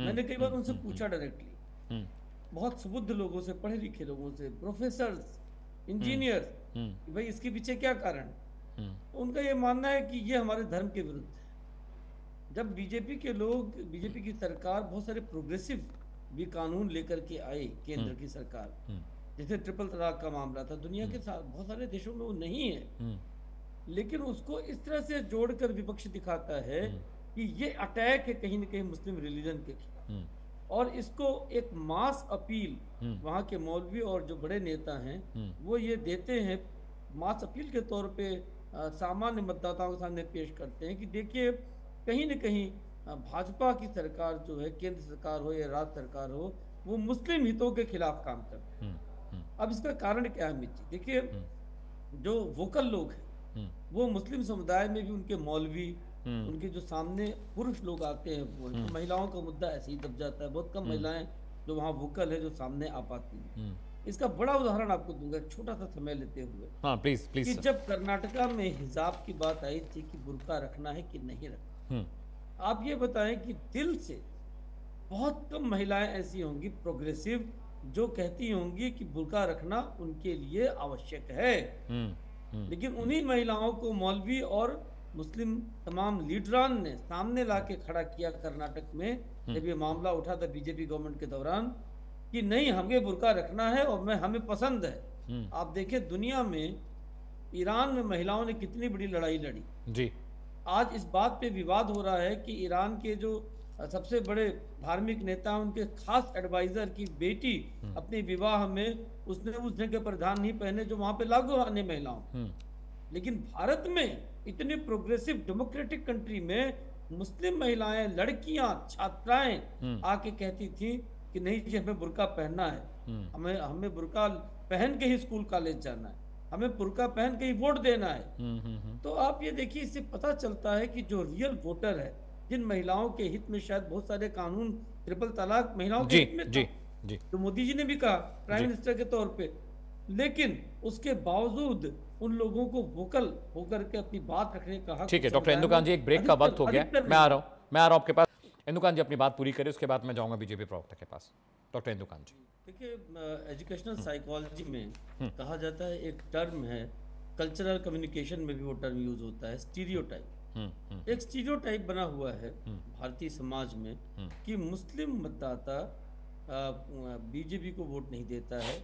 S6: मैंने कई बार उनसे पूछा डायरेक्टली, बहुत सुबुद्ध लोगों से, पढ़े लिखे लोगों से, प्रोफेसर्स, इंजीनियर, कि भाई इसके पीछे क्या कारण है। उनका ये मानना है कि ये हमारे धर्म के विरुद्ध है। जब बीजेपी के लोग, बीजेपी की सरकार बहुत सारे प्रोग्रेसिव भी कानून लेकर के आए, केंद्र की सरकार, जैसे ट्रिपल तलाक का मामला था, दुनिया के साथ बहुत सारे देशों में वो नहीं है, लेकिन उसको इस तरह से जोड़कर विपक्ष दिखाता है कि ये अटैक है कहीं न कहीं मुस्लिम रिलीजन के खिलाफ, और इसको एक मास अपील वहाँ के मौलवी और जो बड़े नेता हैं वो ये देते हैं, मास अपील के तौर पे सामान्य मतदाताओं के सामने पेश करते हैं कि देखिए कहीं न कहीं भाजपा की सरकार जो है, केंद्र सरकार हो या राज्य सरकार हो, वो मुस्लिम हितों के खिलाफ काम करते हैं। अब इसका कारण क्या है अमित जी? देखिए, जो वोकल लोग हैं वो मुस्लिम समुदाय में भी उनके मौलवी, उनके जो सामने पुरुष लोग आते हैं, वो तो महिलाओं का मुद्दा ऐसे ही दब जाता है। बहुत कम महिलाएं जो वहाँ वोकल है जो सामने आ पाती हैं। इसका बड़ा उदाहरण आपको दूंगा, छोटा सा समय लेते हुए।
S5: हाँ, प्लीज प्लीज।
S6: कि जब कर्नाटका में हिजाब की बात आई थी कि बुर्का रखना है कि नहीं रखना, आप ये बताएं कि दिल से बहुत कम महिलाएं ऐसी होंगी प्रोग्रेसिव जो कहती होंगी कि बुर्का रखना उनके लिए आवश्यक है। लेकिन उन्हीं महिलाओं को मौलवी और मुस्लिम तमाम लीडरान ने सामने लाके खड़ा किया कर्नाटक में, जब ये मामला उठा था बीजेपी गवर्नमेंट के दौरान, कि नहीं हमें बुर्का रखना है और हमें पसंद है। आप देखें दुनिया में ईरान में महिलाओं ने कितनी बड़ी लड़ाई लड़ी जी। आज इस बात पे विवाद हो रहा है कि ईरान के जो सबसे बड़े धार्मिक नेता, उनके खास एडवाइजर की बेटी अपने विवाह में उसने उस ढंग के परिधान नहीं पहने जो वहां पे लागू आने महिलाओं। लेकिन भारत में इतनी प्रोग्रेसिव डेमोक्रेटिक कंट्री में मुस्लिम महिलाएं, लड़कियां, छात्राएं आके कहती थी कि नहीं जी हमें बुर्का पहनना है, हमें बुर्का पहन के ही स्कूल कॉलेज जाना है, हमें बुर्का पहन के ही वोट देना है। तो आप ये देखिए, इससे पता चलता है कि जो रियल वोटर है, जिन महिलाओं के हित में शायद बहुत सारे कानून, ट्रिपल तलाक महिलाओं के हित में था, तो मोदी जी ने भी कहा प्राइम मिनिस्टर के तौर पे, लेकिन उसके बावजूद उन लोगों को वोकल होकर के अपनी बात रखने का हक। ठीक है डॉक्टर
S5: इंदुकान जी, एक ब्रेक का वक्त हो गया, मैं आ रहा हूं आपके पास। इंदुकान जी अपनी बात पूरी करें, उसके बाद मैं जाऊंगा बीजेपी प्रवक्ता के पास। डॉक्टर इंदुकान जी,
S6: देखिए एजुकेशनल साइकोलॉजी में कहा जाता है, एक टर्म है कल्चरल कम्युनिकेशन में भी वो टर्म यूज होता है, स्टीरियोटाइप। एक स्टीरियोटाइप बना हुआ है भारतीय समाज में कि मुस्लिम मतदाता बीजेपी को वोट नहीं देता है,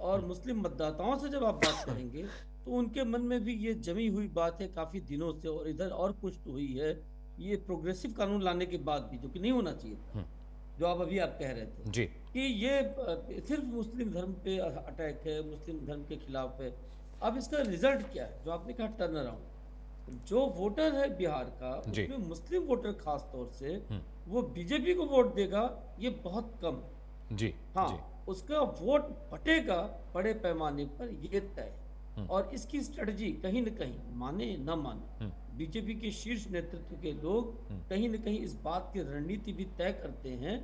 S6: और मुस्लिम मतदाताओं से जब आप बात करेंगे तो उनके मन में भी ये जमी हुई बात है काफी दिनों से, और इधर और पुष्ट हुई है ये प्रोग्रेसिव कानून लाने के बाद भी, जो कि नहीं होना चाहिए था, जो आप अभी आप कह रहे थे
S5: जी, कि
S6: ये सिर्फ मुस्लिम धर्म पे अटैक है, मुस्लिम धर्म के खिलाफ है। अब इसका रिजल्ट क्या है, जो आपने कहा टर्न अराउंड, जो वोटर है बिहार का उसमें मुस्लिम वोटर खास तौर से वो बीजेपी को वोट देगा, ये बहुत कम
S5: जी।
S6: हाँ
S5: जी।
S6: उसका वोट बटेगा बड़े पैमाने पर, ये तय। और इसकी स्ट्रेटजी कहीं न कहीं माने न माने बीजेपी के शीर्ष नेतृत्व के लोग कहीं न कहीं इस बात की रणनीति भी तय करते हैं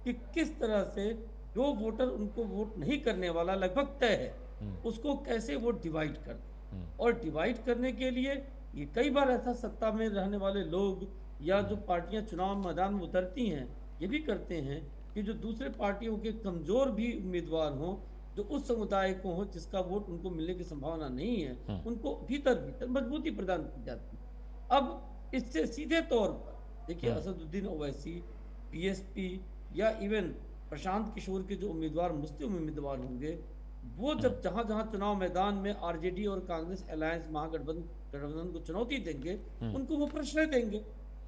S6: कि किस तरह से जो वोटर उनको वोट नहीं करने वाला लगभग तय है, उसको कैसे वो डिवाइड कर दें। और डिवाइड करने के लिए ये कई बार ऐसा सत्ता में रहने वाले लोग या जो पार्टियां चुनाव मैदान में उतरती हैं ये भी करते हैं कि जो दूसरे पार्टियों के कमजोर भी उम्मीदवार हों, जो उस समुदाय को हो जिसका वोट उनको मिलने की संभावना नहीं है, उनको भीतर मजबूती प्रदान की जाती है। अब इससे सीधे तौर पर देखिए असदुद्दीन ओवैसी, पीएसपी या इवन प्रशांत किशोर के जो उम्मीदवार मुस्लिम उम्मीदवार होंगे, वो जब जहां जहां चुनाव मैदान में आरजेडी और कांग्रेस अलायंस महागठबंधन को चुनौती देंगे, उनको वो प्रश्रय देंगे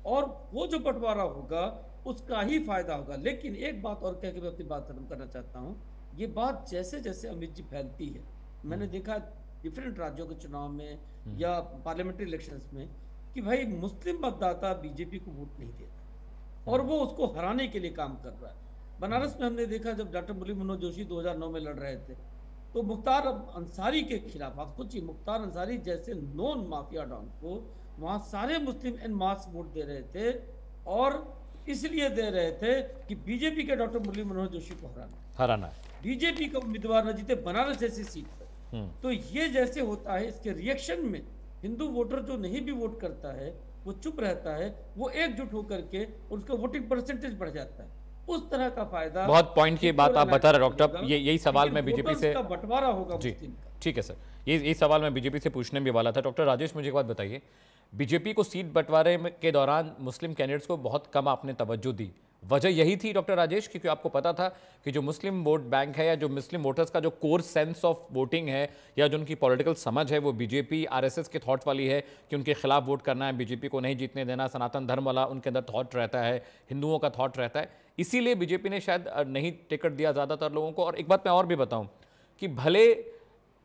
S6: और वो जो बंटवारा होगा उसका ही फायदा होगा। लेकिन एक बात और कह के मैं अपनी बात खत्म करना चाहता हूँ, ये बात जैसे जैसे अमित जी फैलती है, मैंने देखा डिफरेंट राज्यों के चुनाव में या पार्लियामेंट्री इलेक्शंस में कि भाई मुस्लिम मतदाता बीजेपी को वोट नहीं देता और वो उसको हराने के लिए काम कर रहा है। बनारस में हमने देखा जब डॉक्टर मुरली मनोहर जोशी 2009 में लड़ रहे थे तो मुख्तार अंसारी के खिलाफ, आप सोचिए मुख्तार अंसारी जैसे नॉन माफिया डॉन को वहां सारे मुस्लिम एन मास वोट दे रहे थे, और इसलिए दे रहे थे कि बीजेपी के डॉक्टर मुरली मनोहर जोशी को हराना है, बीजेपी का उम्मीदवार न जीते बनारस जैसी सीट पर। तो ये जैसे होता है, इसके रिएक्शन में हिंदू वोटर जो नहीं भी वोट करता है वो चुप रहता है, वो एकजुट होकर के उसका वोटिंग परसेंटेज बढ़ जाता है। उस तरह का फायदा, बहुत
S5: पॉइंट की बात आप बता रहे डॉक्टर, यही सवाल मैं बीजेपी से
S6: बंटवारा होगा
S5: जी, ठीक है सर, यही सवाल मैं बीजेपी से पूछने भी वाला था। डॉक्टर राजेश, मुझे एक बात बताइए, बीजेपी को सीट बंटवारे के दौरान मुस्लिम कैंडिडेट्स को बहुत कम आपने तवज्जो दी, वजह यही थी डॉक्टर राजेश, क्योंकि आपको पता था कि जो मुस्लिम वोट बैंक है या जो मुस्लिम वोटर्स का जो कोर सेंस ऑफ वोटिंग है या जो उनकी पॉलिटिकल समझ है वो बीजेपी आरएसएस के थॉट वाली है कि उनके खिलाफ वोट करना है, बीजेपी को नहीं जीतने देना, सनातन धर्म वाला उनके अंदर थॉट रहता है, हिंदुओं का थॉट रहता है, इसीलिए बीजेपी ने शायद नहीं टिकट दिया ज़्यादातर लोगों को। और एक बात मैं और भी बताऊँ कि भले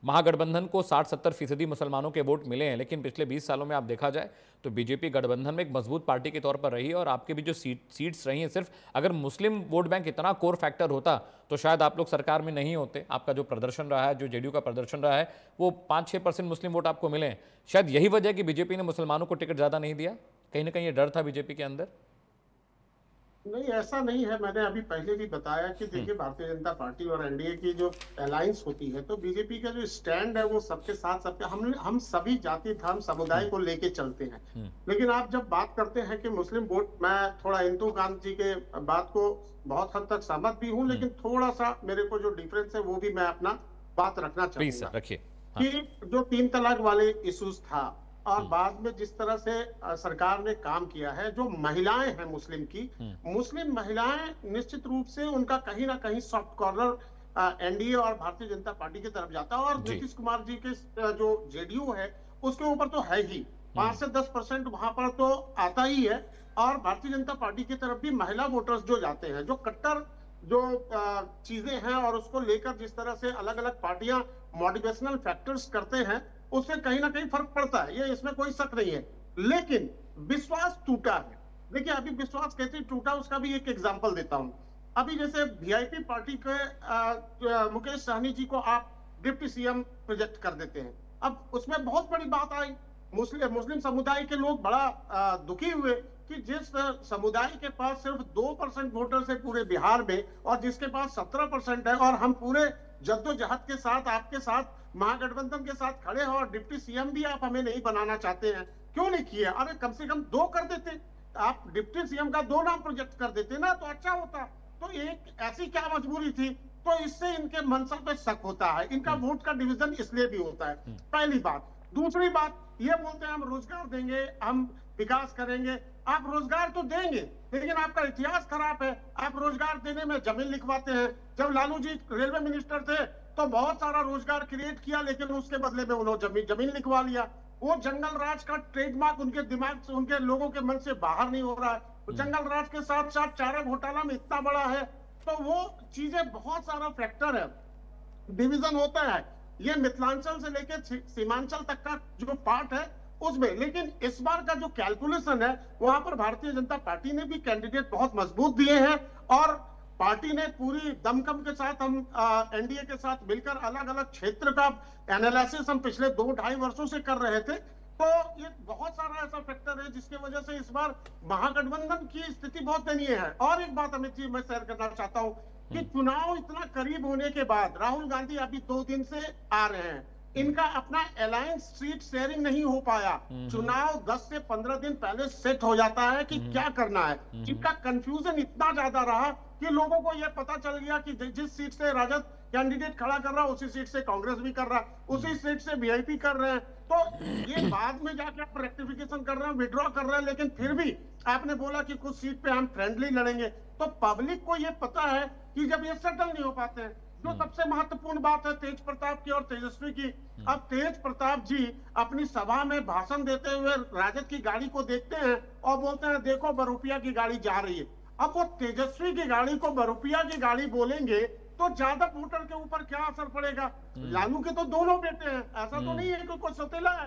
S5: महागठबंधन को 60-70% मुसलमानों के वोट मिले हैं, लेकिन पिछले 20 सालों में आप देखा जाए तो बीजेपी गठबंधन में एक मजबूत पार्टी के तौर पर रही है, और आपके भी जो सीट्स रही हैं, सिर्फ अगर मुस्लिम वोट बैंक इतना कोर फैक्टर होता तो शायद आप लोग सरकार में नहीं होते। आपका जो प्रदर्शन रहा है, जो जेडीयू का प्रदर्शन रहा है, वो 5-6% मुस्लिम वोट आपको मिले हैं। शायद यही वजह कि बीजेपी ने मुसलमानों को टिकट ज़्यादा नहीं दिया, कहीं ना कहीं ये डर था बीजेपी के अंदर।
S3: नहीं, ऐसा नहीं है। मैंने अभी पहले भी बताया कि देखिए भारतीय जनता पार्टी और एनडीए की जो अलायंस होती है तो बीजेपी का जो स्टैंड है वो सबके साथ सबके हम सभी जाति धर्म समुदाय को लेके चलते हैं। लेकिन आप जब बात करते हैं कि मुस्लिम वोट, मैं थोड़ा इंदुकांत जी के बात को बहुत हद तक सहमत भी हूँ, लेकिन थोड़ा सा मेरे को जो डिफरेंस है वो भी मैं अपना बात रखना चाहूंगा।
S5: रखिए
S3: कि जो 3 तलाक वाले इश्यूज था और बाद में जिस तरह से सरकार ने काम किया है, जो महिलाएं हैं मुस्लिम की, मुस्लिम महिलाएं निश्चित रूप से उनका कहीं ना कहीं सॉफ्ट कॉर्नर एनडीए और भारतीय जनता पार्टी की तरफ जाता है, और नीतीश कुमार जी के जो जेडीयू है उसके ऊपर तो है ही 5 से 10% वहां पर तो आता ही है। और भारतीय जनता पार्टी की तरफ भी महिला वोटर्स जो जाते हैं, जो कट्टर जो चीजें हैं और उसको लेकर जिस तरह से अलग अलग पार्टियां मोटिवेशनल फैक्टर्स करते हैं, उससे कहीं ना कहीं फर्क पड़ता है, ये इसमें कोई शक नहीं है। लेकिन विश्वास टूटा है। देखिए अभी विश्वास कैसे टूटा उसका भी एक एग्जांपल देता हूं। अभी जैसे वीआईपी पार्टी के मुकेश सहनी जी को आप डिप्टी सीएम प्रोजेक्ट कर देते हैं, अब उसमें बहुत बड़ी बात आई, मुस्लिम समुदाय के लोग बड़ा दुखी हुए कि जिस समुदाय के पास सिर्फ 2% वोटर्स है पूरे बिहार में और जिसके पास 17% है, और हम पूरे जद्दोजहद के साथ आपके साथ महागठबंधन के साथ खड़े हो और डिप्टी सीएम भी आप हमें नहीं बनाना चाहते हैं, क्यों नहीं किए? अरे कम से कम 2 कर देते, आप डिप्टी सीएम का 2 नाम प्रोजेक्ट कर देते ना तो अच्छा होता। तो एक ऐसी क्या मजबूरी थी? तो इससे इनके मंशा पे शक होता है, इनका वोट का डिवीजन इसलिए भी होता है। पहली बात। दूसरी बात ये बोलते हैं हम रोजगार देंगे, हम विकास करेंगे। आप रोजगार तो देंगे, लेकिन आपका इतिहास खराब है। आप रोजगार देने में जमीन लिखवाते हैं। जब लालू जी रेलवे मिनिस्टर थे तो बहुत सारा रोजगार क्रिएट किया, लेकिन उसके बदले में उन्होंने जमीन लिखवा लिया। वो जंगल राज का ट्रेडमार्क उनके दिमाग से, उनके लोगों के मन से बाहर नहीं हो रहा है। जंगल राज के साथ साथ चारा घोटाला में इतना बड़ा है, तो वो चीजें बहुत सारा फैक्टर है, डिवीजन होता है। ये मिथिलांचल से लेकर सीमांचल तक का जो पार्ट है उसमें, लेकिन इस बार का जो कैलकुलेशन है वहां पर भारतीय जनता पार्टी ने भी कैंडिडेट बहुत मजबूत दिए हैं, और पार्टी ने पूरी दमखम के साथ, हम एनडीए के साथ मिलकर अलग अलग क्षेत्र का एनालिसिस हम पिछले 2-2.5 वर्षों से कर रहे थे। तो ये बहुत सारा ऐसा फैक्टर है जिसके वजह से इस बार महागठबंधन की स्थिति बहुत दयनीय है। और एक बात अमित जी मैं शेयर करना चाहता हूँ कि चुनाव इतना करीब होने के बाद राहुल गांधी अभी 2 दिन से आ रहे हैं, इनका अपना अलायंस सीट शेयरिंग नहीं हो पाया। चुनाव 10 से 15 दिन पहले सेट हो जाता है कि क्या करना है। इनका कंफ्यूजन इतना ज्यादा रहा कि लोगों को यह पता चल गया कि जिस सीट से राजद कैंडिडेट खड़ा कर रहा है उसी सीट से कांग्रेस भी कर रहा है, उसी सीट से वीआईपी कर रहे हैं। तो ये बाद में जाके आप रेक्टिफिकेशन कर रहे हैं, विड्रॉ कर रहे हैं, लेकिन फिर भी आपने बोला कि कुछ सीट पे हम फ्रेंडली लड़ेंगे। तो पब्लिक को ये पता है कि जब ये सेटल नहीं हो पाते हैं, जो सबसे महत्वपूर्ण बात है तेज प्रताप की और तेजस्वी की। अब तेज प्रताप जी अपनी सभा में भाषण देते हुए राजद की गाड़ी को देखते हैं और बोलते हैं देखो बरूपिया की गाड़ी जा रही है। अब वो तेजस्वी की गाड़ी को बरूपिया की गाड़ी बोलेंगे तो ज्यादा वोटर के ऊपर क्या असर पड़ेगा। लालू के तो दोनों बेटे हैं, ऐसा तो नहीं है कि कोई सौतेला है।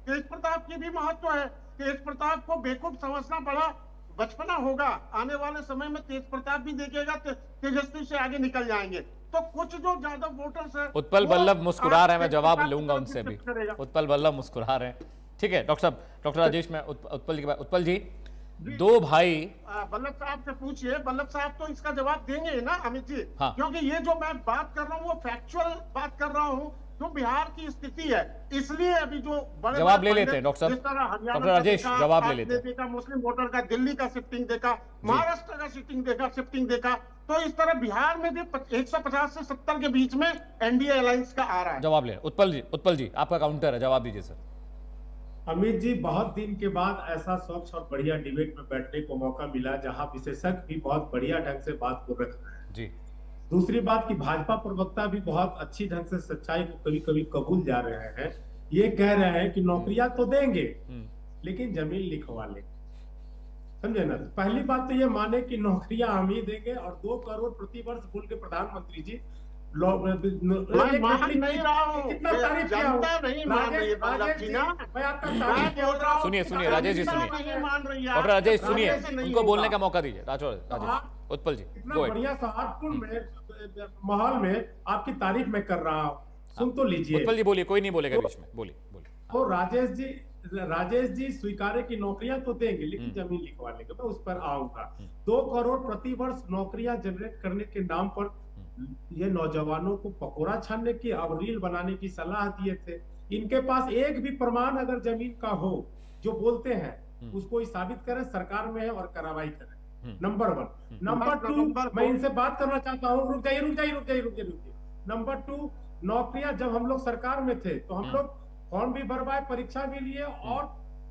S3: तेज प्रताप की भी महत्व है। तेज प्रताप को बेवकूफ समझना बड़ा बचपना होगा। आने वाले समय में तेज प्रताप भी देखेगा तेजस्वी से आगे निकल जाएंगे। तो कुछ जो ज्यादा वोटर्स है।
S5: उत्पल बल्लभ मुस्कुरा रहे हैं, मैं जवाब लूंगा उनसे भी। उत्पल बल्लभ मुस्कुरा रहे हैं, ठीक है। डॉक्टर साहब, डॉक्टर राजेश, मैं उत्पल के बाद, उत्पल जी, दो भाई
S3: बल्लभ साहब से पूछिए। बल्लभ साहब तो इसका जवाब देंगे ना अमित जी।
S5: हाँ।
S3: क्योंकि ये जो मैं बात कर रहा हूँ वो फैक्चुअल बात कर रहा हूँ, जो बिहार की स्थिति है। इसलिए अभी जो बड़े
S5: जवाब ले लेते हैं डॉक्टर साहब। डॉक्टर राजेश जवाब ले लेते हैं।
S3: मुस्लिम वोटर का दिल्ली का शिफ्टिंग देखा, महाराष्ट्र का शिफ्टिंग देखा, तो इस तरह बिहार में भी 150 से 70 के बीच में एनडीए अलायंस का आ रहा है।
S5: जवाब ले। उत्पल जी आपका काउंटर है, जवाब दीजिए सर।
S8: अमित जी, बहुत दिन के बाद ऐसा स्वच्छ और बढ़िया डिबेट में बैठने को मौका मिला जहां विशेषज्ञ भी बहुत बढ़िया ढंग से बात को रख रहे हैं
S5: जी।
S8: दूसरी बात कि भाजपा प्रवक्ता भी बहुत अच्छी ढंग से सच्चाई को कभी कभी कबूल जा रहे हैं। ये कह रहे हैं कि नौकरियां तो देंगे लेकिन जमीन लिखवा लेंगे, समझे ना। पहली बात तो ये माने कि नौकरियां हम ही देंगे और 2 करोड़ प्रति वर्ष बोल के प्रधानमंत्री जी
S3: नहीं रहा हूँ,
S8: कितना तारीफ किया हूँ।
S5: सुनिए राजेश जी, सुनिए डॉक्टर राजेश, सुनिए, उनको बोलने का मौका दीजिए। राजेश, उत्पल जी,
S8: इतना बढ़िया सौहार्दपूर्ण माहौल में आपकी तारीफ मैं कर रहा हूँ, सुन तो लीजिए।
S5: उत्पल जी बोलिए, कोई नहीं बोलेगा बीच में, बोलिए।
S8: तो राजेश जी स्वीकारे की नौकरियां तो देंगे लेकिन जमीन लिखवा लेंगे, मैं उस पर आऊंगा। 2 करोड़ प्रति वर्ष नौकरियां जनरेट करने के नाम पर ये नौजवानों को पकोड़ा छानने की और रील बनाने की सलाह दिए थे। इनके पास एक भी प्रमाण अगर जमीन का हो जो बोलते हैं उसको साबित करें, सरकार में है और कार्रवाई करें। नंबर 1। नंबर 2, मैं इनसे बात करना चाहता हूँ, रुक जाइए। नंबर 2, नौकरियां जब हम लोग सरकार में थे तो हम लोग फॉर्म भी भरवाए, परीक्षा भी लिए और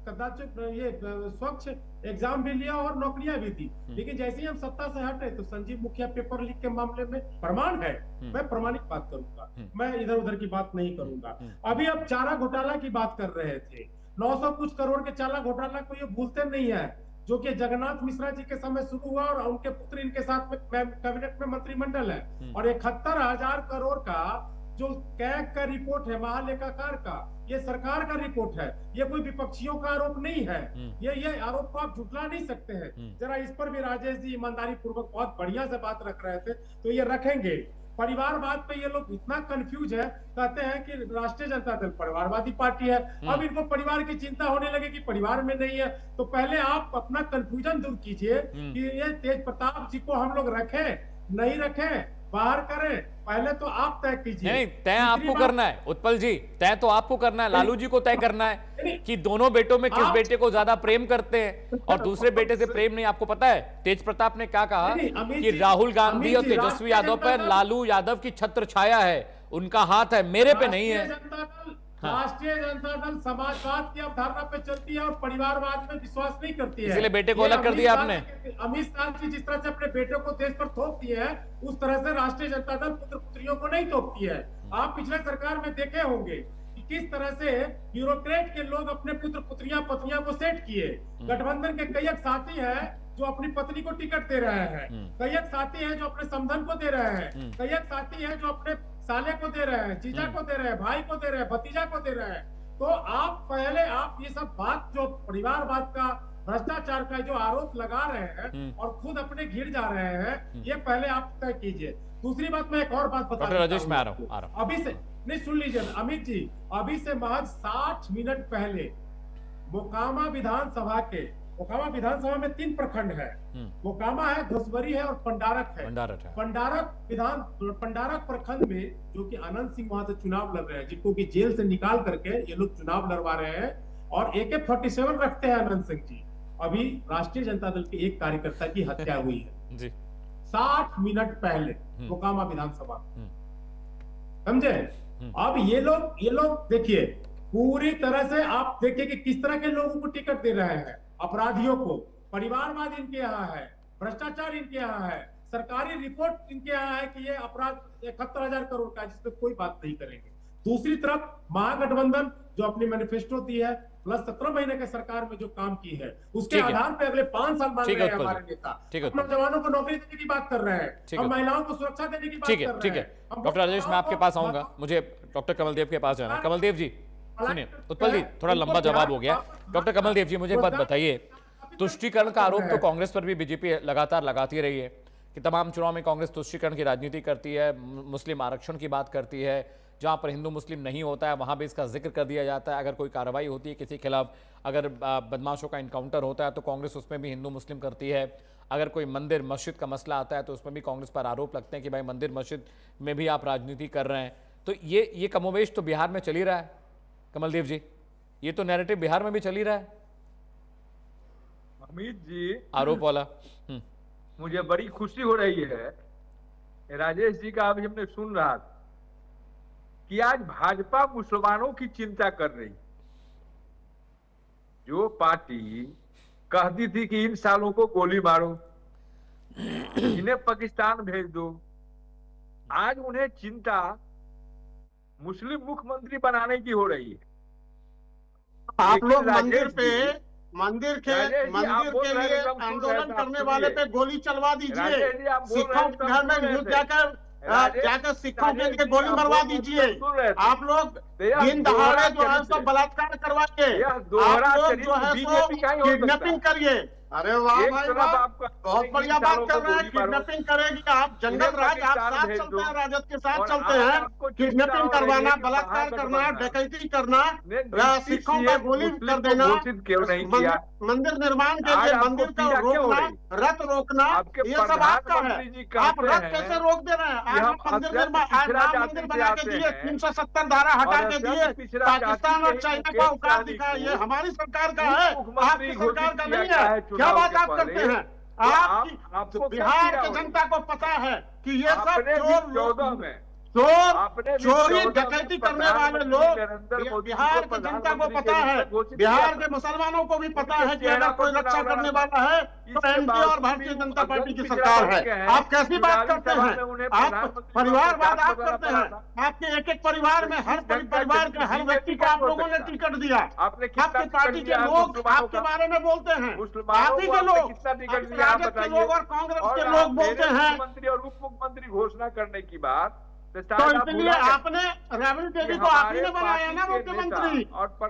S8: कदाचित ये स्वच्छ एग्जाम भी लिया और नौकरियां भी दी। लेकिन जैसे ही हम सत्ता से हटे तो संजीव मुखिया पेपर लीक के मामले में प्रमाण है, मैं प्रमाणिक बात करूंगा, मैं इधर उधर की बात नहीं करूंगा। अभी अब चारा घोटाला की बात कर रहे थे, 900 कुछ करोड़ के चारा घोटाला को ये भूलते नहीं है, जो कि जगन्नाथ मिश्रा जी के समय शुरू हुआ और उनके पुत्र इनके साथ में कैबिनेट में मंत्रिमंडल है। और 71,000 करोड़ का जो कैग का रिपोर्ट है महालेखाकार का, ये सरकार का रिपोर्ट है, ये कोई विपक्षियों का आरोप नहीं है। ये आरोप को आप झुटला नहीं सकते हैं। जरा इस पर भी राजेश जी ईमानदारी पूर्वक बहुत बढ़िया से बात रख रहे थे, तो ये रखेंगे। परिवारवाद पे ये लोग इतना कंफ्यूज है, कहते हैं कि राष्ट्रीय जनता दल परिवारवादी पार्टी है। अब इनको परिवार की चिंता होने लगे कि परिवार में नहीं है, तो पहले आप अपना कंफ्यूजन दूर कीजिए कि ये तेज प्रताप जी को हम लोग रखें नहीं रखें, बाहर करें, पहले तो आप तय कीजिए।
S5: नहीं, तय आपको करना है उत्पल जी, तय तो आपको करना है। लालू जी को तय करना है कि दोनों बेटों में किस बेटे को ज्यादा प्रेम करते हैं और दूसरे बेटे से प्रेम नहीं। आपको पता है तेज प्रताप ने क्या कहा कि राहुल गांधी और तेजस्वी यादव पर लालू यादव की छत्र छाया है, उनका हाथ है, मेरे पे नहीं है।
S8: राष्ट्रीय जनता दल समाजवाद की अवधारणा पे चलती है और परिवारवाद में विश्वास नहीं करती है।
S5: इसलिए बेटे को अलग कर दिया आपने।
S8: अमित शाह जी जिस तरह से अपने बेटे को देश पर थोप दिए है, उस तरह से राष्ट्रीय जनता दल पुत्र पुत्रियों को नहीं थोपती है। आप पिछले सरकार में देखे होंगे कि किस तरह से ब्यूरोक्रेट के लोग अपने पुत्र पुत्रियां पत्नियां को सेट किए। गठबंधन के कई साथी हैं जो अपनी पत्नी को टिकट दे रहे हैं, कई साथी हैं जो अपने समधन को दे रहे हैं, कई साथी हैं जो अपने साले को दे रहे हैं, जीजा को दे रहे हैं, भाई को दे रहे हैं, भतीजा को दे रहे हैं। तो आप ये सब बात जो परिवारवाद का, भ्रष्टाचार का जो आरोप लगा रहे हैं और खुद अपने घिर जा रहे हैं, ये पहले आप तय कीजिए। दूसरी बात, मैं एक और बात बता
S5: डॉक्टर राजेश, मैं आ रहा हूं।
S8: अभी से नहीं, सुन लीजिए अमित जी, अभी से महज 60 मिनट पहले मोकामा विधानसभा में 3 प्रखंड है। मोकामा है, घोसवरी है और पंडारक है। पंडारक प्रखंड में जो कि अनंत सिंह वहां से चुनाव लड़ रहे हैं, जिनको कि जेल से निकाल करके ये लोग चुनाव लड़वा रहे हैं और AK-47 रखते हैं अनंत सिंह जी। अभी राष्ट्रीय जनता दल के एक कार्यकर्ता की हत्या हुई है जी 60 मिनट पहले मोकामा विधानसभा, समझे। अब ये लोग देखिए, पूरी तरह से आप देखिए कि किस तरह के लोगों को टिकट दे रहे हैं। अपराधियों को, परिवारवाद इनके यहाँ है, भ्रष्टाचार इनके यहाँ है, सरकारी रिपोर्ट इनके यहाँ है कि ये अपराध 71,000 करोड़ का, जिसपे कोई बात नहीं करेंगे। दूसरी तरफ महागठबंधन जो अपनी मैनिफेस्टो दी है, प्लस 17 महीने के सरकार में जो काम की है, उसके आधार पे अगले 5 साल मांग रहे हैं हमारे नेता। हम जवानों को नौकरी देने की बात कर रहे हैं, हम महिलाओं को सुरक्षा देने की बात कर रहे हैं।
S5: ठीक है डॉक्टर राजेश, मैं आपके पास आऊंगा, मुझे डॉक्टर कमलदेव के पास जाना है। कमलदेव जी सुनिए, उत्पल जी थोड़ा लंबा जवाब हो गया। डॉक्टर कमलदेव जी, मुझे एक बात बताइए, तुष्टीकरण का आरोप तो कांग्रेस पर भी बीजेपी लगातार लगाती रही है कि तमाम चुनाव में कांग्रेस तुष्टीकरण की राजनीति करती है, मुस्लिम आरक्षण की बात करती है, जहां पर हिंदू मुस्लिम नहीं होता है वहां भी इसका जिक्र कर दिया जाता है। अगर कोई कार्रवाई होती है किसी खिलाफ, अगर बदमाशों का इनकाउंटर होता है तो कांग्रेस उसमें भी हिंदू मुस्लिम करती है। अगर कोई मंदिर मस्जिद का मसला आता है तो उसमें भी कांग्रेस पर आरोप लगते हैं कि भाई मंदिर मस्जिद में भी आप राजनीति कर रहे हैं। तो ये कमोवेश तो बिहार में चल ही रहा है कमलदेव जी, ये तो नैरेटिव बिहार में भी चल ही रहा है
S7: अमित जी,
S5: आरोप वाला।
S7: मुझे बड़ी खुशी हो रही है राजेश जी का, अभी हमने सुन रहा था कि आज भाजपा मुसलमानों की चिंता कर रही। जो पार्टी कहती थी कि इन सालों को गोली मारो, इन्हें पाकिस्तान भेज दो, आज उन्हें चिंता मुस्लिम मुख्यमंत्री बनाने की हो रही है।
S3: आप लोग मंदिर के लिए आंदोलन करने वाले पे गोली चलवा दीजिए, सिखों के घर में घुस जाकर सिखों के गोली मरवा दीजिए। आप लोग दिन दहाड़े जो है उसको बलात्कार करवाइए, आप लोग जो है सो किडनैपिंग करिए। अरे वाह भाई वाह, बहुत बढ़िया बात कर रहे हैं। किडनैपिंग करेगी आप, जंगल राज आप साथ चलते हैं, राजद के साथ चलते हैं। किडनैपिंग करवाना, बलात्कार करना, डकैती करना, सिखों का गोली कर देना, मंदिर निर्माण के लिए मंदिर का रोकना, रथ रोकना, ये सब आपका है। आप रथ कैसे रोक दे रहे हैं? आज आप मंदिर निर्माण, आज राम मंदिर बना के दिए, 370 धारा हटा के दिए, पाकिस्तान और चाइना का औकात दिखाया। ये हमारी सरकार का है, आपकी सरकार का नहीं है। क्या बात आप करते हैं? आपको बिहार की जनता को पता है कि ये सब चोरी डकैती करने वाले लोग, बिहार की जनता को पता है, बिहार के मुसलमानों को भी पता है कि अगर कोई रक्षा करने वाला है तो एनडीए और भारतीय जनता पार्टी की सरकार है। आप कैसी बात करते हैं? आप परिवारवाद आप करते हैं। आपके एक परिवार में हर परिवार के हर व्यक्ति को आप लोगों ने टिकट दिया। आपकी पार्टी के लोग आपके बारे में बोलते हैं, आप ही के लोग, राजद के लोग और कांग्रेस के लोग बोलते हैं।
S7: मुख्यमंत्री और उप मुख्यमंत्री घोषणा करने की बात,
S3: तो इसलिए आपने राबड़ी देवी को आप ही ने बनाया ना मुख्यमंत्री।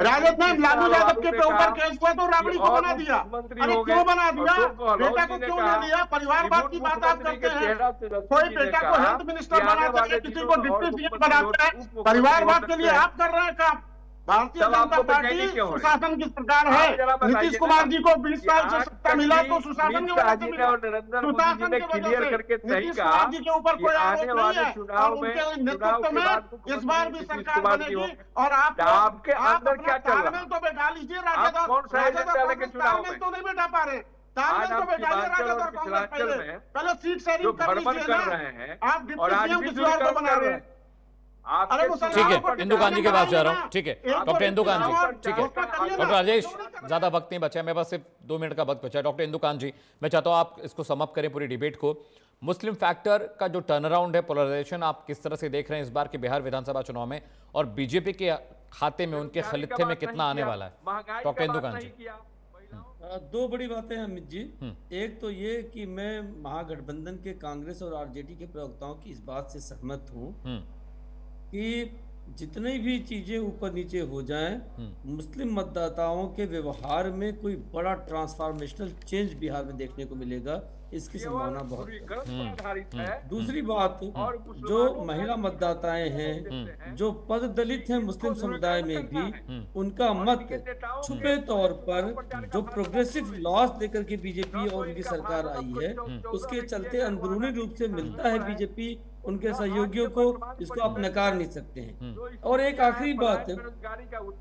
S3: राजद ने लालू यादव के ऊपर केस हुआ तो राबड़ी को बना दिया। अरे क्यों बना दिया? बेटा को क्यों नहीं दिया? परिवारवाद की बात आप करते हैं। कोई बेटा को हेल्थ मिनिस्टर बनाते हैं, किसी को डिप्टी सीएम बनाते हैं। परिवारवाद के लिए आप कर रहे हैं काम। भारतीय जनता पार्टी सुशासन की सरकार है। नीतीश कुमार जी को 20 साल से सत्ता मिला तो सुशासन की वजह से मिला, सुशासन की वजह से। नीतीश कुमार जी के ऊपर कोई आरोप नहीं है और उनके नेतृत्व में इस बार भी सरकार बनेगी। और आपके अंदर क्या तालमेल तो बैठा लीजिए, राजद और तालमेल तो नहीं बैठा पा रहे। तालमेल तो बैठाइए राजद और कांग्रेस, पहले सीट शेयरिंग कर लीजिए ना। आप डिप्टी सीएम किसी और को बना रहे हैं।
S5: ठीक है, इंदु कांत जी के पास जा रहा हूँ। ठीक है डॉक्टर इंदु कांत जी, ठीक है डॉक्टर राजेश, ज्यादा वक्त नहीं बचा है, मेरे पास सिर्फ 2 मिनट का वक्त बचा है। डॉक्टर इंदु कांत जी, मैं चाहता हूँ आप इसको समाप्त करें पूरी डिबेट को। मुस्लिम फैक्टर का जो टर्न अराउंड है, पोलराइजेशन, आप किस तरह से देख रहे हैं इस बार के बिहार विधानसभा चुनाव में, और बीजेपी के खाते में, उनके खलीथे में कितना आने वाला है? डॉक्टर इंदु कांत जी।
S6: 2 बड़ी बातें हैं अमित जी। एक तो ये कि मैं महागठबंधन के कांग्रेस और आरजेडी के प्रवक्ताओं की इस बात से सहमत हूँ कि जितनी भी चीजें ऊपर नीचे हो जाएं, मुस्लिम मतदाताओं के व्यवहार में कोई बड़ा ट्रांसफॉर्मेशनल चेंज बिहार में देखने को मिलेगा, इसकी संभावना बहुत है। दूसरी बात, जो महिला मतदाताएं हैं, जो पद दलित हैं मुस्लिम समुदाय में भी, उनका मत छुपे तौर पर जो प्रोग्रेसिव लॉस लेकर के बीजेपी और उनकी सरकार आई है, उसके चलते अंदरूनी रूप से मिलता है बीजेपी उनके सहयोगियों को, इसको आप नकार नहीं सकते हैं। और एक आखिरी बात,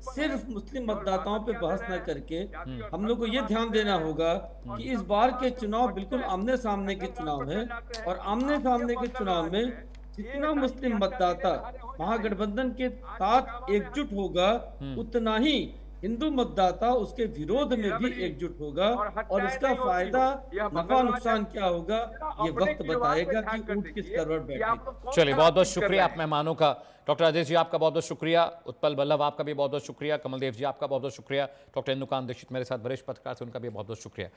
S6: सिर्फ मुस्लिम मतदाताओं पे बहस न करके हम लोग को ये ध्यान देना होगा कि इस बार के चुनाव बिल्कुल आमने सामने के चुनाव है, और आमने सामने के चुनाव में जितना मुस्लिम मतदाता महागठबंधन के साथ एकजुट होगा, उतना ही हिंदू मतदाता उसके विरोध में भी एकजुट होगा, और इसका फायदा, नफा नुकसान क्या होगा, ये वक्त बताएगा कि ऊंट किस करवट बैठेगा।
S5: चलिए, बहुत बहुत शुक्रिया आप मेहमानों का। डॉक्टर राजेश जी आपका बहुत बहुत शुक्रिया, उत्पल बल्लभ आपका भी बहुत बहुत शुक्रिया, कमलदेव जी आपका बहुत बहुत शुक्रिया, डॉक्टर इंदु कांत दीक्षित मेरे साथ वरिष्ठ पत्रकार थे, उनका भी बहुत बहुत शुक्रिया।